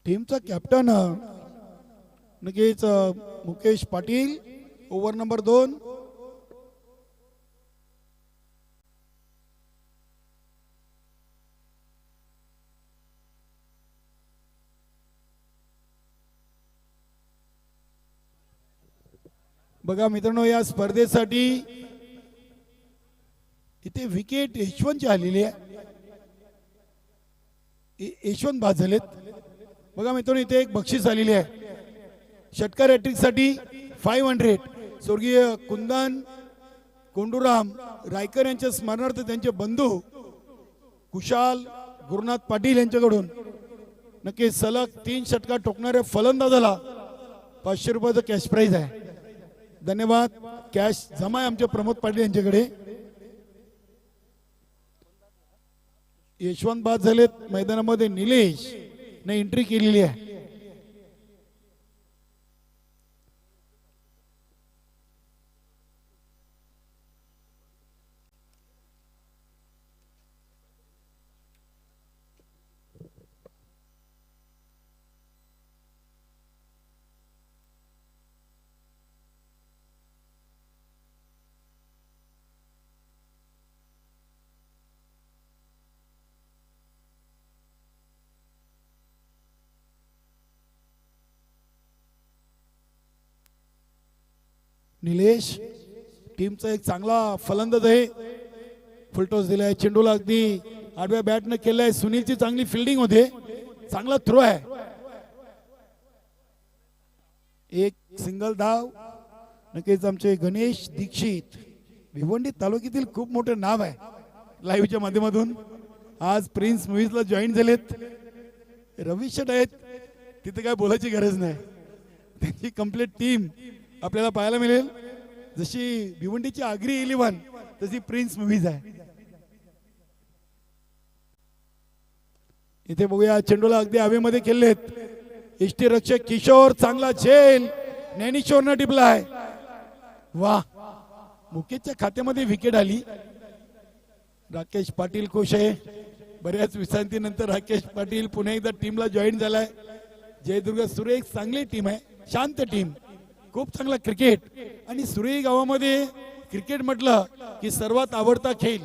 S1: टीमचा कॅप्टन नक्कीच मुकेश पाटील. Over number 2. बघा मित्रांनो, या स्पर्धेसाठी इथे विकेट यशवंतची आलेली आहे. यशवंत बाद झालेत. बघा मित्रांनो, इथे एक बक्षीस आलेली आहे. षटकार हॅट्रिक साठी 500 स्वर्गीय कुंदन कोंडूराम रायकर यांच्या स्मरणार्थ त्यांचे बंधू कुशाल गुरुनाथ पाटील यांच्याकडून नक्की सलग 3 षटका ठोकणाऱ्या फलंदाजाला 500 रुपयाचं कॅश प्राइज आहे. धन्यवाद. कॅश जमा आहे आमच्या प्रमोद पाटील यांच्याकडे. यशवंत बाद झालेत मैदानामध्ये. निलेश ने एंट्री केलेली आहे. निलेश टीमचा एक चांगला फलंदाज आहे. फुलटॉस दिलाय. चेंडूला अगदी आडव्या बॅटने केलाय. सुनीलची चांगली फिल्डिंग होते. चांगला थ्रो आहे. एक सिंगल धाव. नक्कीच आमचे गणेश दीक्षित भिवंडी तालुक्यातील खूप मोठे नाव आहे. लाईव्हच्या माध्यमातून आज प्रिन्स मूव्हीजला जॉईन झालेत. रवी शेट आहेत तिथे काय बोलायची गरज नाही. त्यांची कंप्लीट टीम आपल्याला पाहायला मिळेल. जशी भिवंडीची आगरी 11 तशी प्रिन्स मूव्हीज आहे. इथे बघूया चेंडूला अगदी हवेमध्ये खेळलेत. एसटी रक्षक किशोर चांगला झेल. ज्ञानेश्वरनं टिपलाय. वा. मुकेशच्या खात्यामध्ये विकेट आली. राकेश पाटील खुश आहे. बऱ्याच विश्रांतीनंतर राकेश पाटील पुन्हा एकदा टीमला जॉईन झालाय. जयदुर्ग सुरे एक चांगली टीम आहे. शांत टीम. खूप चांगला क्रिकेट. आणि सुरे गावामध्ये क्रिकेट म्हटलं की सर्वात आवडता खेळ.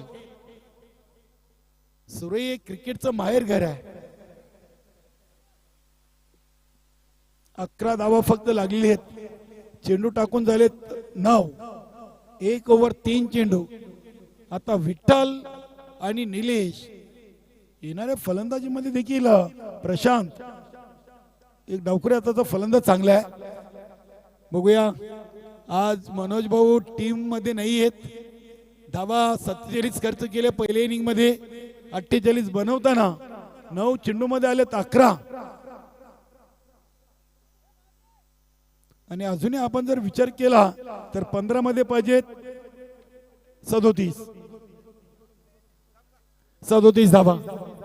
S1: सुरे एक क्रिकेटचं माहेर घर आहे. 11 धावा फक्त लागलेली आहेत. चेंडू टाकून झालेत 9. 1 ओव्हर 3 चेंडू. आता विठ्ठल आणि निलेश. येणाऱ्या फलंदाजीमध्ये देखील प्रशांत एक डावखुऱ्या हाताचा फलंदाज चांगला आहे. बघूया. आज मनोज भाऊ टीम मध्ये नाही आहेत. धावा 47 खर्च केले पहिल्या इनिंग मध्ये. 48 बनवताना 9 चेंडू मध्ये आलेत 11. आणि अजूनही आपण जर विचार केला तर 15 मध्ये पाहिजेत 37 धावा.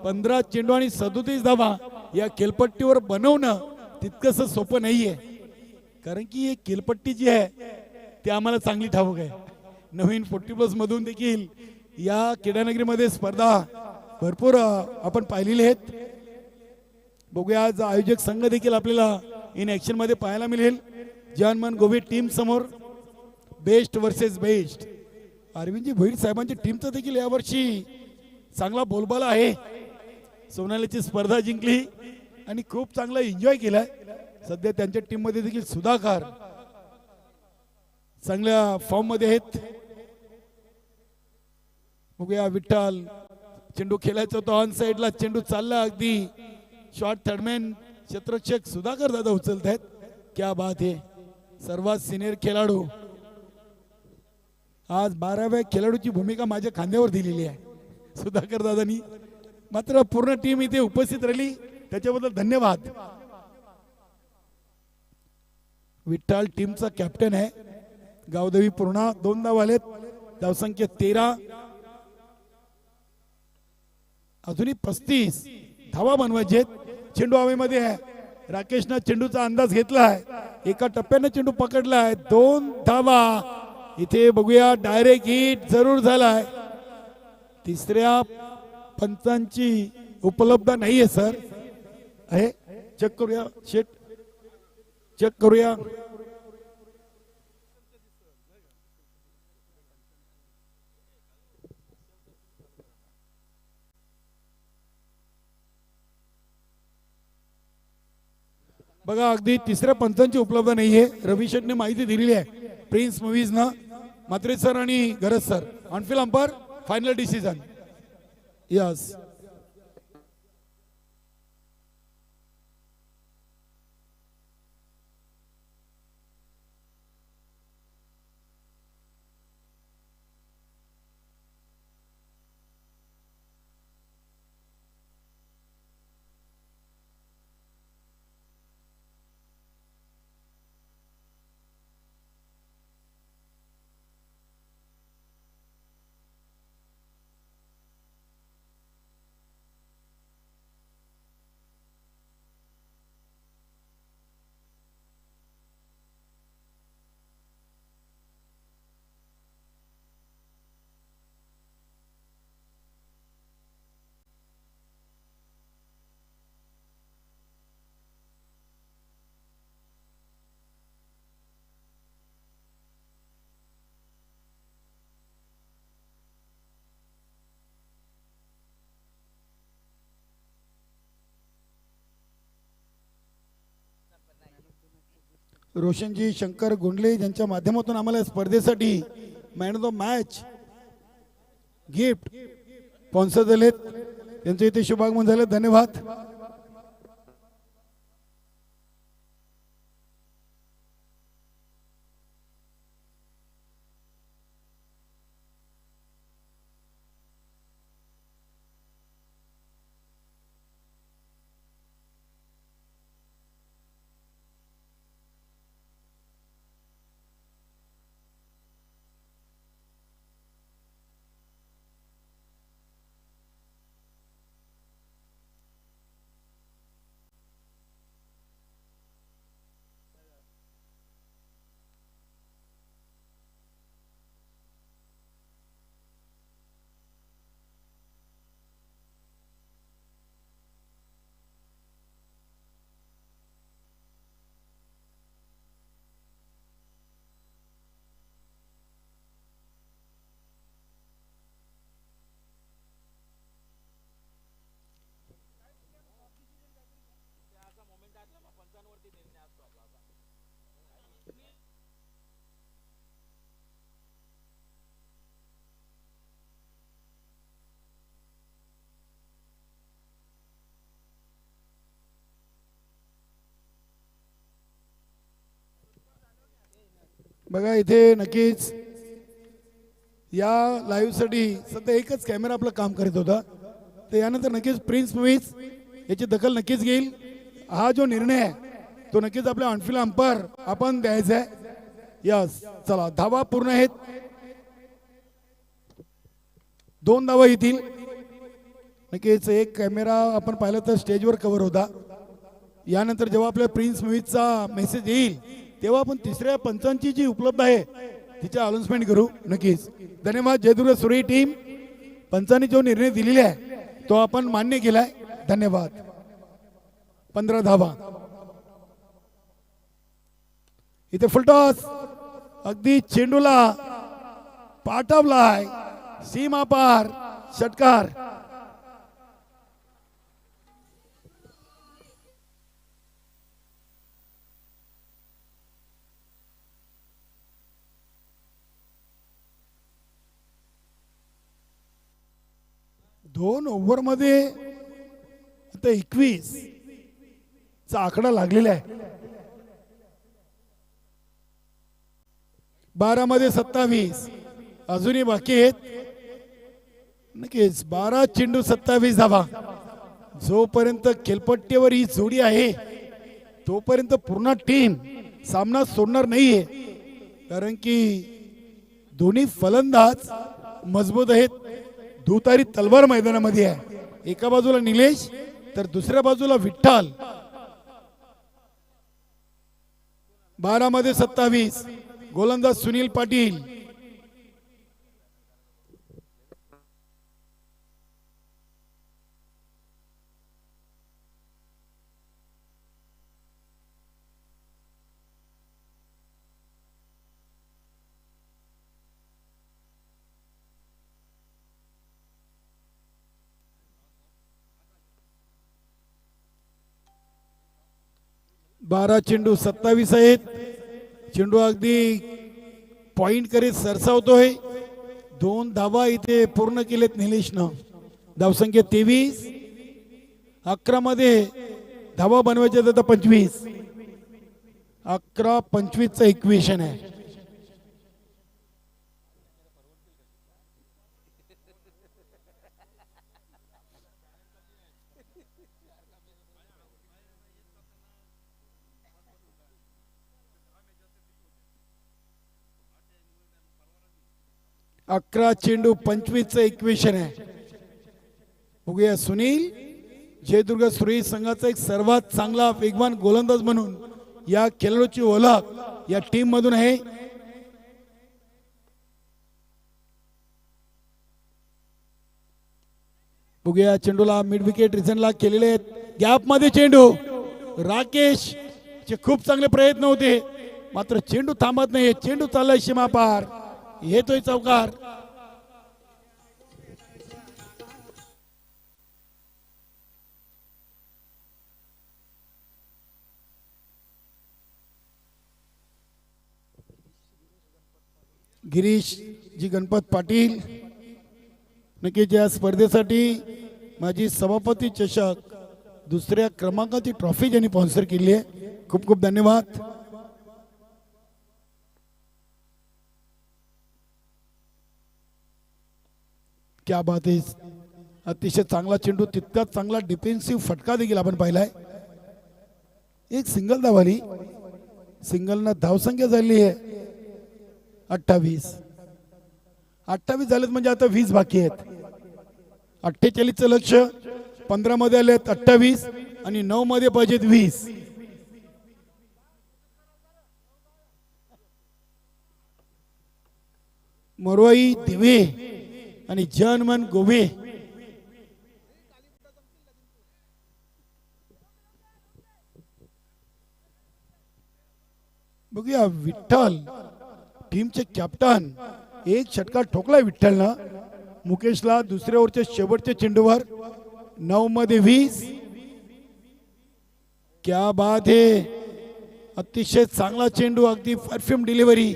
S1: 15 चेंडू आणि 37 धावा या खेळपट्टीवर बनवणं तितकंसं सोपं नाहीये. कारण की ही खेळपट्टी जी आहे ती आम्हाला चांगली ठाऊक आहे. नवीन 40+ मधून देखील या क्रीडानगरीमध्ये स्पर्धा भरपूर आपण पाहिलेली आहेत. बघूया आज आयोजक संघ देखील आपल्याला इन ऍक्शन मध्ये पाहायला मिळेल. जानमन गोवे टीम समोर best versus best. Arvindji Bhoir साहेबांच्या टीमचा देखील यावर्षी चांगला बोलबाला आहे. सोनालीची स्पर्धा जिंकली आणि खूप चांगला एन्जॉय केलाय. सध्या त्यांच्या टीम मध्ये देखील सुधाकर चांगल्या फॉर्म मध्ये आहेत. बघूया. विठ्ठल चेंडू खेळायचा होता ऑन साइडला. चेंडू चालला अगदी शॉर्ट थर्डमॅन क्षेत्ररक्षक सुधाकर दादा उचलत आहेत. क्या बात आहे. सर्वात सिनियर खेळाडू. आज 12व्या खेळाडूची भूमिका माझ्या खांद्यावर दिलेली आहे सुधाकर दादांनी. मात्र पूर्ण टीम इथे उपस्थित राहिली त्याच्याबद्दल धन्यवाद. विठ्ठल टीमचा कॅप्टन आहे. गावदेवी पूर्ण 2 धावा आलेत. धावसंख्या 13. अजूनही 35 धावा बनवायचे आहेत. चेंडू हवेमध्ये आहे. राकेशनं चेंडूचा अंदाज घेतलाय. एका टप्प्याने चेंडू पकडलाय. 2 धावा. इथे बघूया. डायरेक्ट हिट जरूर झालाय. तिसऱ्या पंचांची उपलब्ध नाहीये सर. आहे चेक करूया. शेट चेक करूया. बघा अगदी तिसऱ्या पंचांची उपलब्ध नाहीये. रवी शेटने माहिती दिलेली आहे प्रिन्स मूव्हीज ना. मात्रे सर आणि गरज sir on field umpire final decision. Yes. रोशनजी शंकर गोंडले यांच्या माध्यमातून आम्हाला या स्पर्धेसाठी man of the match gift sponsor झालेत, त्यांचे इथे शुभागमन झाले, धन्यवाद. बघा इथे नक्कीच या लाईव्ह साठी सध्या एकच कॅमेरा आपलं काम करत होता, तर यानंतर नक्कीच प्रिन्स मूव्हीज याची दखल नक्कीच घेईल. हा जो निर्णय आहे तो नक्कीच आपल्या ऑनफिल्ड अंपायर आपण द्यायचा आहे. यस, चला धावा पूर्ण आहेत, 2 धावा येतील. नक्कीच एक कॅमेरा आपण पाहिलं तर स्टेजवर कव्हर होता, यानंतर जेव्हा आपल्या प्रिन्स मूव्हीजचा मेसेज येईल तेव्हा आपण तिसऱ्या पंचांची जी उपलब्ध आहे तिची अनाउन्समेंट करू. नक्कीच धन्यवाद. जयदुर्ग सुरई टीम, पंचांनी जो निर्णय दिलेला आहे तो आपण मान्य केलाय, धन्यवाद. 15 धावा इथे फुलटॉस, अगदी चेंडूला पाठवलाय, सीमा पार षटकार. दोन ओव्हर मध्ये आता 21 चा आकडा लागलेला आहे. 12 मध्ये 27 अजूनही बाकी आहेत. नक्कीच 12 चेंडू 27 धावा. जोपर्यंत खेळपट्टीवर ही जोडी आहे तोपर्यंत पूर्ण टीम सामना सोडणार नाहीये, कारण की दोन्ही फलंदाज मजबूत आहेत. दुतारी तलवार मैदानामध्ये आहे, एका बाजूला निलेश तर दुसऱ्या बाजूला विठ्ठल. 12 मध्ये 27 गोलंदाज सुनील पाटील. बारा चेंडू 27 आहेत. चेंडू अगदी पॉइंट करीत सरसावतोय. 2 धावा इथे पूर्ण केलेत निलेशनं. धावसंख्या 23. 11 मध्ये धावा बनवायच्या आता 25. 11-25 चा इक्वेशन आहे. अकरा चेंडू 25 चं इक्वेशन आहे. बघूया सुनील जयदुर्ग सुरई संघाचा एक सर्वात चांगला वेगवान गोलंदाज म्हणून या खेळाडूची ओळख या टीम मधून आहे. बघूया चेंडूला मिड विकेट रिझनला केलेले आहेत. गॅप मध्ये चेंडू. राकेश चे खूप चांगले प्रयत्न होते मात्र चेंडू थांबत नाही. चेंडू चाललाय सीमा पार, येतोय चौकार. गिरीश जी गणपत पाटील नक्कीच या स्पर्धेसाठी माझी सभापती चषक दुसऱ्या क्रमांकाची ट्रॉफी ज्यांनी स्पॉन्सर केली आहे, खूप खूप धन्यवाद. क्या बात आहे. अतिशय चांगला चेंडू, तितकाच चांगला डिफेन्सिव्ह फटका देखील आपण पाहिलाय. एक सिंगल धावाली, सिंगलनं धावसंख्या झाली आहे 28. 28 झालेत म्हणजे आता 20 बाकी आहेत. 48चं लक्ष, 15 मध्ये आलेत 28 आणि 9 मध्ये पाहिजेत 20. मोरवाई दिवे आणि जनमन गोवे बघूया. विठ्ठल टीमचे कॅप्टन, एक षटकार ठोकलाय विठ्ठलनं मुकेशला दुसऱ्या ओव्हरच्या शेवटच्या चेंडूवर. 9 मध्ये 20. क्या बात है. अतिशय चांगला चेंडू, अगदी परफ्यूम डिलिव्हरी.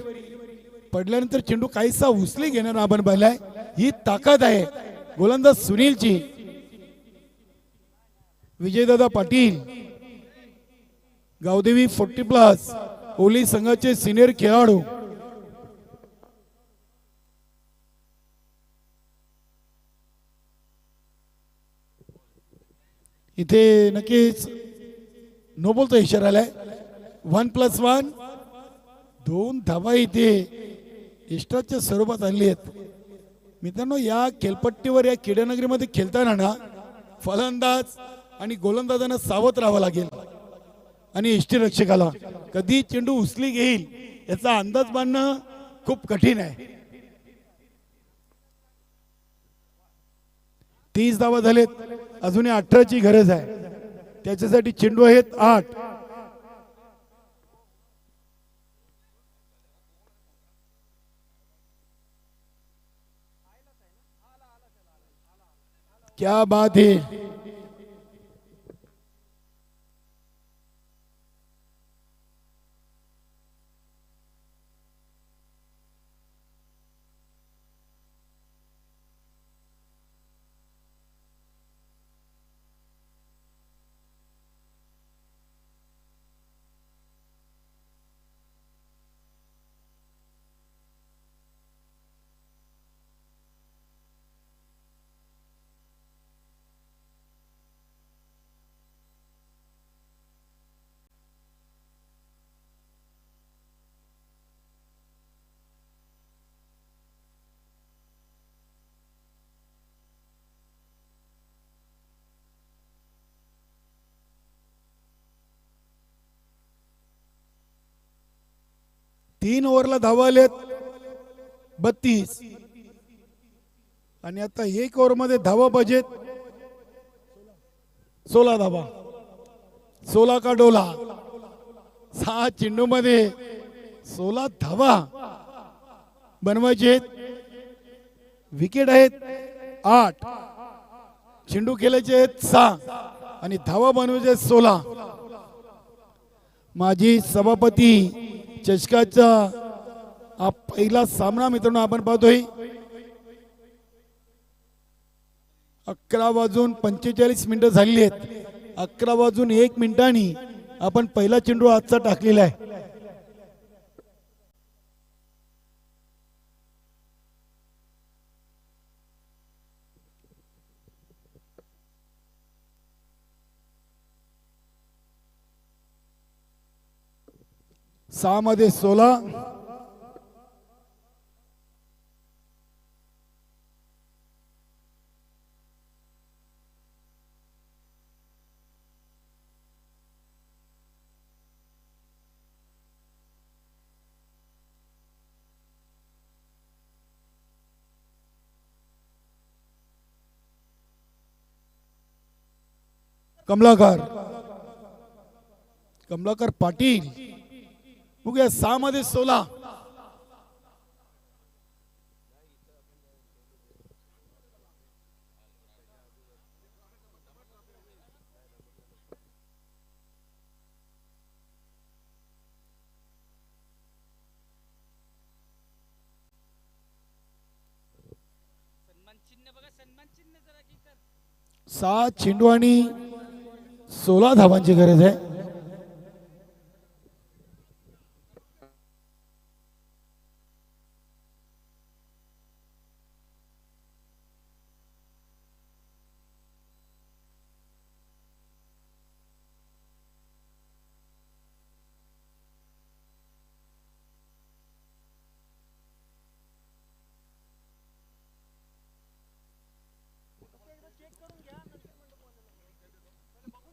S1: पडल्यानंतर चेंडू काहीसा उचली घेणार आपण पाहिलाय. ही ताकद आहे गोलंदाज सुनीलची. विजयदादा पाटील, गावदेवी 40+ ओली संघाचे सिनियर खेळाडू. इथे नक्कीच नो बॉलचा इशारा आलाय. 1+1. 2 धावा इथे एक्स्ट्राच्या स्वरूपात आली आहेत. मित्रांनो, या खेळपट्टीवर या क्रीडानगरीमध्ये खेळताना ना फलंदाज आणि गोलंदाजांना सावध राहावं लागेल आणि यष्टीरक्षकाला कधी चेंडू उचली घेईल याचा अंदाज बांधणं खूप कठीण आहे. 30 धावा झालेत, अजूनही 18ची गरज आहे. त्याच्यासाठी चेंडू आहेत 8. क्या बात है. तीन ओव्हरला धावा आलेत 32 आणि आता 1 ओव्हर मध्ये धावा पाहिजेत 16 धावा. 16 का डोला. 6 चेंडू मध्ये 16 धावा बनवायचे आहेत. विकेट आहेत 8, चेंडू खेळायचे आहेत 6 आणि धावा बनवायचे आहेत 16. माजी सभापती चषकाचा हा पहिला सामना मित्रांनो आपण पाहतोय. 11:45 झालेली आहेत. 11:01 आपण पहिला चेंडू आजचा टाकलेला आहे. सहा मध्ये 16. कमलाकर पाटील बघूया. 6 मध्ये 16. 7 चेंडू आणि 16 धावांची गरज आहे.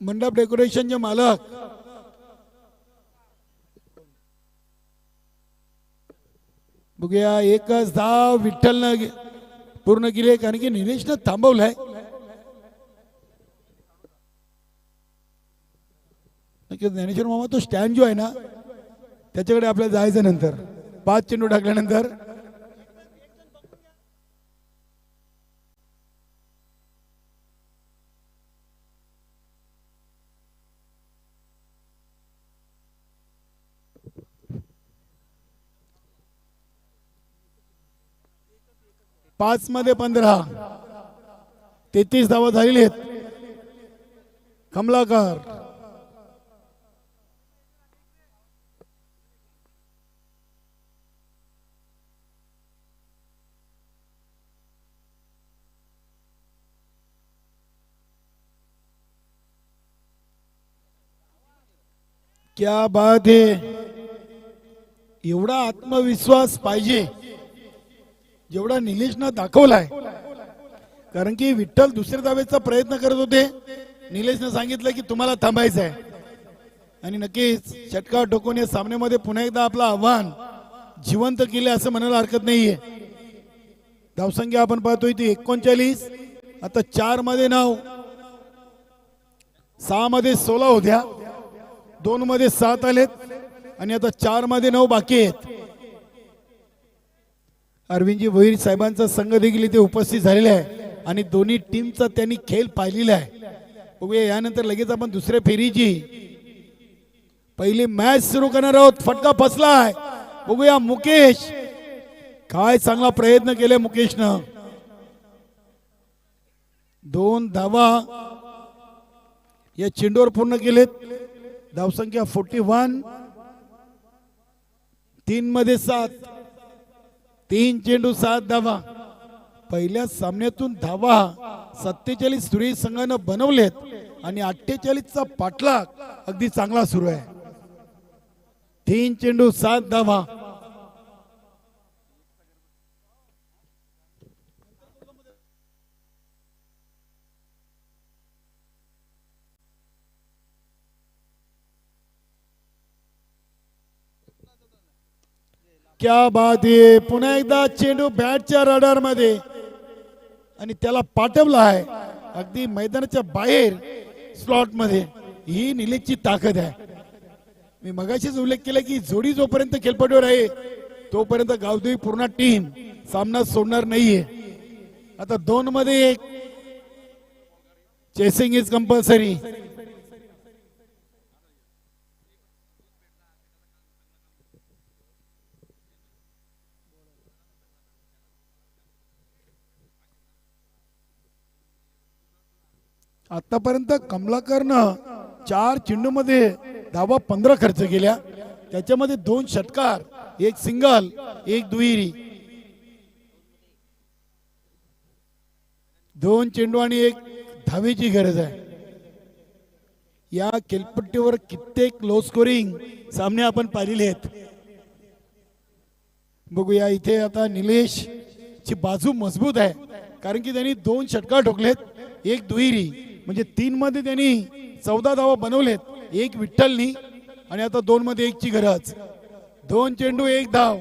S1: मंडप डेकोरेशनचे मालक बघूया, एकच धाव विठ्ठलनं पूर्ण केली कारण की निलेशनं थांबवलंय. ज्ञानेश्वर मामा तो स्टँड जो आहे ना त्याच्याकडे आपल्याला जायचं नंतर 5 चेंडू टाकल्यानंतर. पाच मध्ये 15, 33 धावा झालेली आहेत. कमलाकर क्या बात है. एवढा आत्मविश्वास पाहिजे जेवढा निलेशनं दाखवलाय. कारण की विठ्ठल दुसऱ्या धावेचा प्रयत्न करत होते. निलेशनं सांगितलं की तुम्हाला थांबायचं आहे आणि नक्कीच षटकार ठोकून या सामन्यामध्ये पुन्हा एकदा आपलं आव्हान जिवंत केले असं म्हणायला हरकत नाहीये. धावसंख्या आपण पाहतोय ती 39. आता 4 मध्ये 9, 6 मध्ये 16 होत्या, 2 मध्ये 7 आलेत आणि आता 4 मध्ये 9 बाकी आहेत. अरविंदजी भोईर साहेबांचा संघ देखील इथे उपस्थित झालेला आहे आणि दोन्ही टीमचा त्यांनी खेळ पाहिलेला आहे. बघूया यानंतर लगेच आपण दुसऱ्या फेरीची पहिली मॅच सुरू करणार आहोत. फटका फसलाय. बघूया मुकेश, काय चांगला प्रयत्न केले मुकेशनं. 2 धावा या चेंडूवर पूर्ण केलेत. धावसंख्या 41. 3 मध्ये 7, 3 चेंडू 7 धावा. पहिल्या सामन्यातून धावा 47 सुरेश संघानं बनवलेत आणि 48चा पाठलाग अगदी चांगला सुरू आहे. 3 चेंडू 7 धावा. क्या बात आहे. पुन्हा एकदा चेंडू बॅटच्या रडार मध्ये आणि त्याला पाठवला आहे अगदी मैदानाच्या बाहेर स्लॉट मध्ये. ही निलेशची ताकद आहे. मी मगाशीच उल्लेख केला की जोडी जोपर्यंत खेळपट्टीवर आहे तोपर्यंत गावदेवी पूर्ण टीम सामना सोडणार नाहीये. आता 2 मध्ये 1, चेसिंग इज कंपल्सरी. आतापर्यंत कमलाकरनं 4 चेंडूमध्ये धावा 15 खर्च केल्या. त्याच्यामध्ये 2 षटकार, 1 सिंगल, 1 दुहेरी. 2 चेंडू आणि 1 धावेची गरज आहे. या खेळपट्टीवर कित्येक लो स्कोरिंग सामने आपण पाहिलेले आहेत. बघूया इथे आता निलेश ची बाजू मजबूत आहे कारण की त्यांनी 2 षटकार ठोकलेत, 1 दुहेरी. म्हणजे 3 मध्ये त्यांनी 14 धावा बनवलेत, 1 विठ्ठलनी आणि आता 2 मध्ये 1 ची गरज. 2 चेंडू 1 धाव.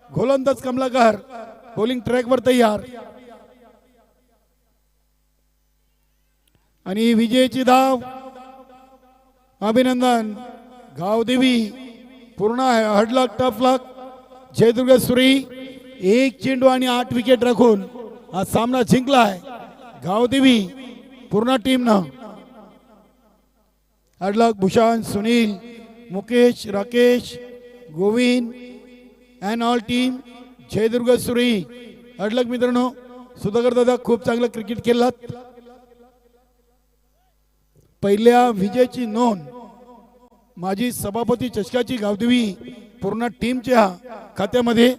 S1: गोलंदाज कमलाकर बॉलिंग ट्रॅकवर तयार आणि विजयाची धाव. अभिनंदन. गावदेवी पूर्ण हडलक टफलक. जयदुर्ग सुरी 1 चेंडू आणि 8 विकेट राखून हा सामना जिंकलाय गावदेवी पूर्ण टीमनं. Hadlak, Bhushan, Sunil, Mukesh, Rakesh, Govind and all team Jaidurg Suri. Hadlak मित्रांनो सुधाकर दादा खूप चांगलं क्रिकेट खेळलात. पहिल्या विजयाची नोंद माजी सभापती चषकाची गावदेवी पूर्ण टीमच्या खात्यामध्ये.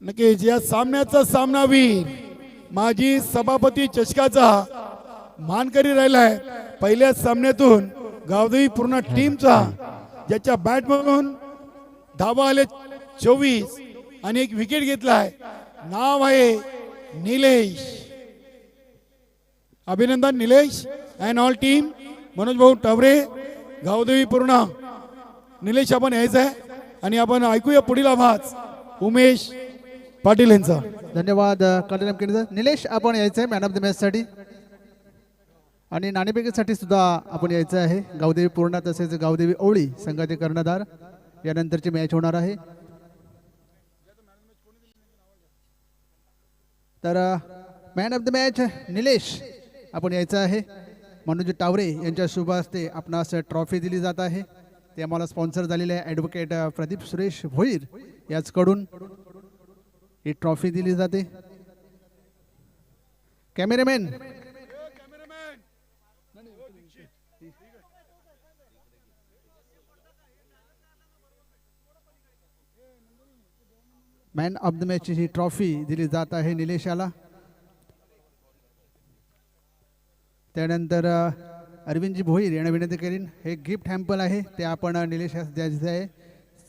S1: नक्कीच या सामन्याचा सामनावीर माजी सभापती चषकाचा मानकरी राहिलाय. पहिल्या सामन्यातून गावदेवी पूर्ण टीमचा ज्याच्या बॅटमधून धावा आले 24 आणि एक विकेट घेतलाय. नाव आहे निलेश. अभिनंदन Nilesh and all team. Manoj भाऊ टावरे गावदेवी पूर्ण. निलेश आपण यायचं आहे आणि आपण ऐकूया पुढील आवाज उमेश पाटील यांचा.
S2: धन्यवाद निलेश. आपण यायचं आहे मॅन ऑफ द मॅच साठी आणि नाणेफेकीसाठी सुद्धा आपण यायचं आहे. गावदेवी पूर्णा तसेच गावदेवी ओवळी संघाचे कर्णधार यानंतरची मॅच होणार आहे. तर man of the match Nilesh आपण यायचं आहे. मनोज टावरे यांच्या शुभ हस्ते आपणास ट्रॉफी दिली जात आहे. ते आम्हाला स्पॉन्सर झालेले आहे ॲडव्होकेट प्रदीप सुरेश भोईर याचकडून ही ट्रॉफी दिली जाते. Cameraman man of the match he trophy दिली जात आहे निलेशाला. त्यानंतर अरविंदजी भोईर यांना विनंती करीन हे गिफ्ट हॅम्पल आहे ते आपण निलेशास द्यायचे आहे.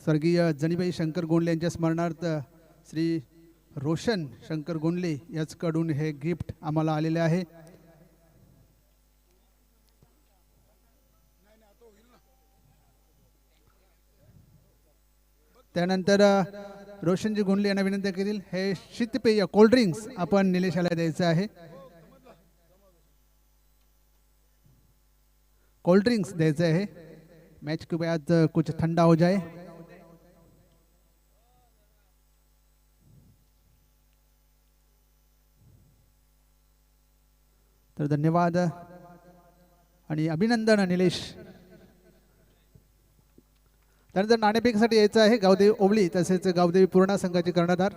S2: स्वर्गीय जनीबाई शंकर गोंडले यांच्या स्मरणार्थ श्री रोशन शंकर गोंडले याचकडून हे गिफ्ट आम्हाला आलेले आहे. त्यानंतर रोशनजी गोंडले यांना विनंती करील हे शीतपेय कोल्ड्रिंक्स आपण निलेशाला द्यायचं आहे. कोल्ड्रिंक्स द्यायचे आहे. मैच के बाद कुछ ठंडा हो जाए. तर धन्यवाद आणि अभिनंदन निलेश. त्यानंतर नाणेफेकीसाठी यायचं आहे गावदेवी ओवळी तसेच गावदेवी पूर्णा संघाचे कर्णधार.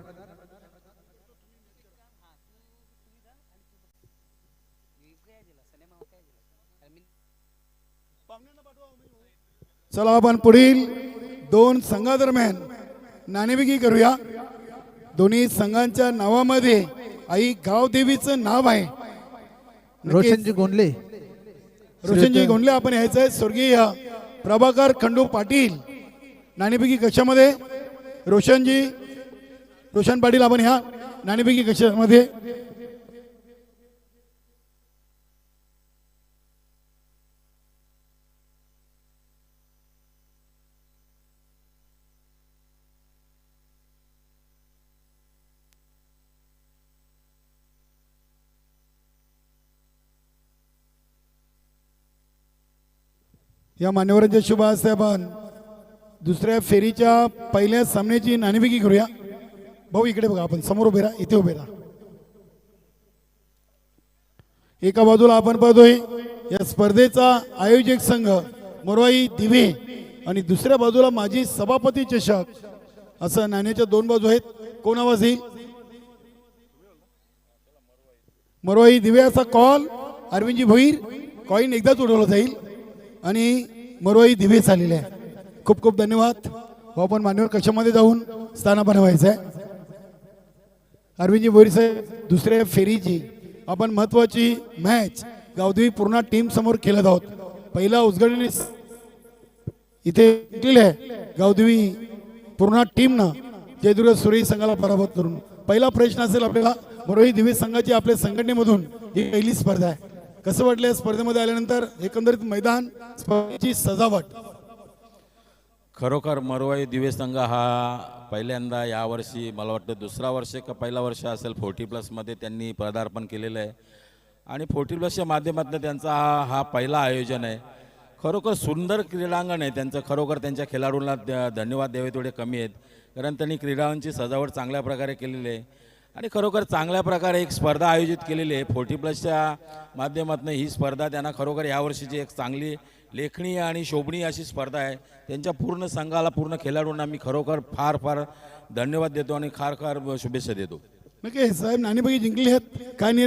S1: चला आपण पुढील दोन संघादरम्यान नाणेफेकी करूया. दोन्ही संघांच्या नावामध्ये आई गावदेवीचं नाव आहे.
S2: रोशनजी गोंडले.
S1: रोशनजी गोंडले आपण यायचं आहे. स्वर्गीय प्रभाकर खंडू पाटील नाणेफेकी कक्षामध्ये. रोशन पाटील आपण ह्या नाणेफेकी कक्षामध्ये. या मान्यवरांच्या शुभ हस्ते आपण दुसऱ्या फेरीच्या पहिल्या सामन्याची नाणेफेकी करूया. भाऊ इकडे बघा, आपण समोर उभे राहा, इथे उभे राहा. एका बाजूला आपण पाहतोय या स्पर्धेचा आयोजक संघ मोरवाई दिवे आणि दुसऱ्या बाजूला माजी सभापती चषक. असं नाण्याच्या दोन बाजू आहेत. कोण आवाज येईल? मोरवाई दिवे असा कॉल अरविंदजी भोईर. कॉईन एकदाच उडवला जाईल आणि मोरवाई दिवे झालेले आहे. खूप खूप धन्यवाद. आपण मान्यवर कक्षामध्ये जाऊन स्थानापन्न व्हायचं आहे. अरविंदजी भोईर साहेब, दुसऱ्या फेरीची आपण महत्वाची मॅच गावदेवी पूर्ण टीम समोर खेळत आहोत. पहिला उजगडणी इथे जिंकलेली आहे गावदेवी पूर्ण टीमनं जयदुर्ग सुरेश संघाला पराभूत करून. पहिला प्रश्न असेल आपल्याला, मोरवाई दिवे संघाची आपल्या संघटनेमधून ही पहिली स्पर्धा आहे. कसं वाटलं या स्पर्धेमध्ये आल्यानंतर? एकंदरीत मैदान, स्पर्धेची सजावट.
S3: खरोखर मोरवाई दिवे संघ हा पहिल्यांदा यावर्षी मला वाटतं दुसरा वर्ष का पहिला वर्ष असेल 40+ त्यांनी पदार्पण केलेलं आहे आणि 40+ माध्यमातून त्यांचा हा पहिला आयोजन आहे. खरोखर सुंदर क्रीडांगण आहे त्यांचं. खरोखर त्यांच्या खेळाडूंना धन्यवाद द्यावे तेवढे कमी आहेत, कारण त्यांनी क्रीडांची सजावट चांगल्या प्रकारे केलेली आहे आणि खरोखर चांगल्या प्रकारे एक स्पर्धा आयोजित केलेली आहे 40+ माध्यमातून. ही स्पर्धा त्यांना खरोखर यावर्षीची एक चांगली लेखणीय आणि शोभनीय अशी स्पर्धा आहे. त्यांच्या पूर्ण संघाला, पूर्ण खेळाडूंना मी खरोखर फार फार धन्यवाद देतो आणि फार फार शुभेच्छा देतो.
S1: नक्की साहेब, नाणेफेक जिंकली आहेत, काय निर्णय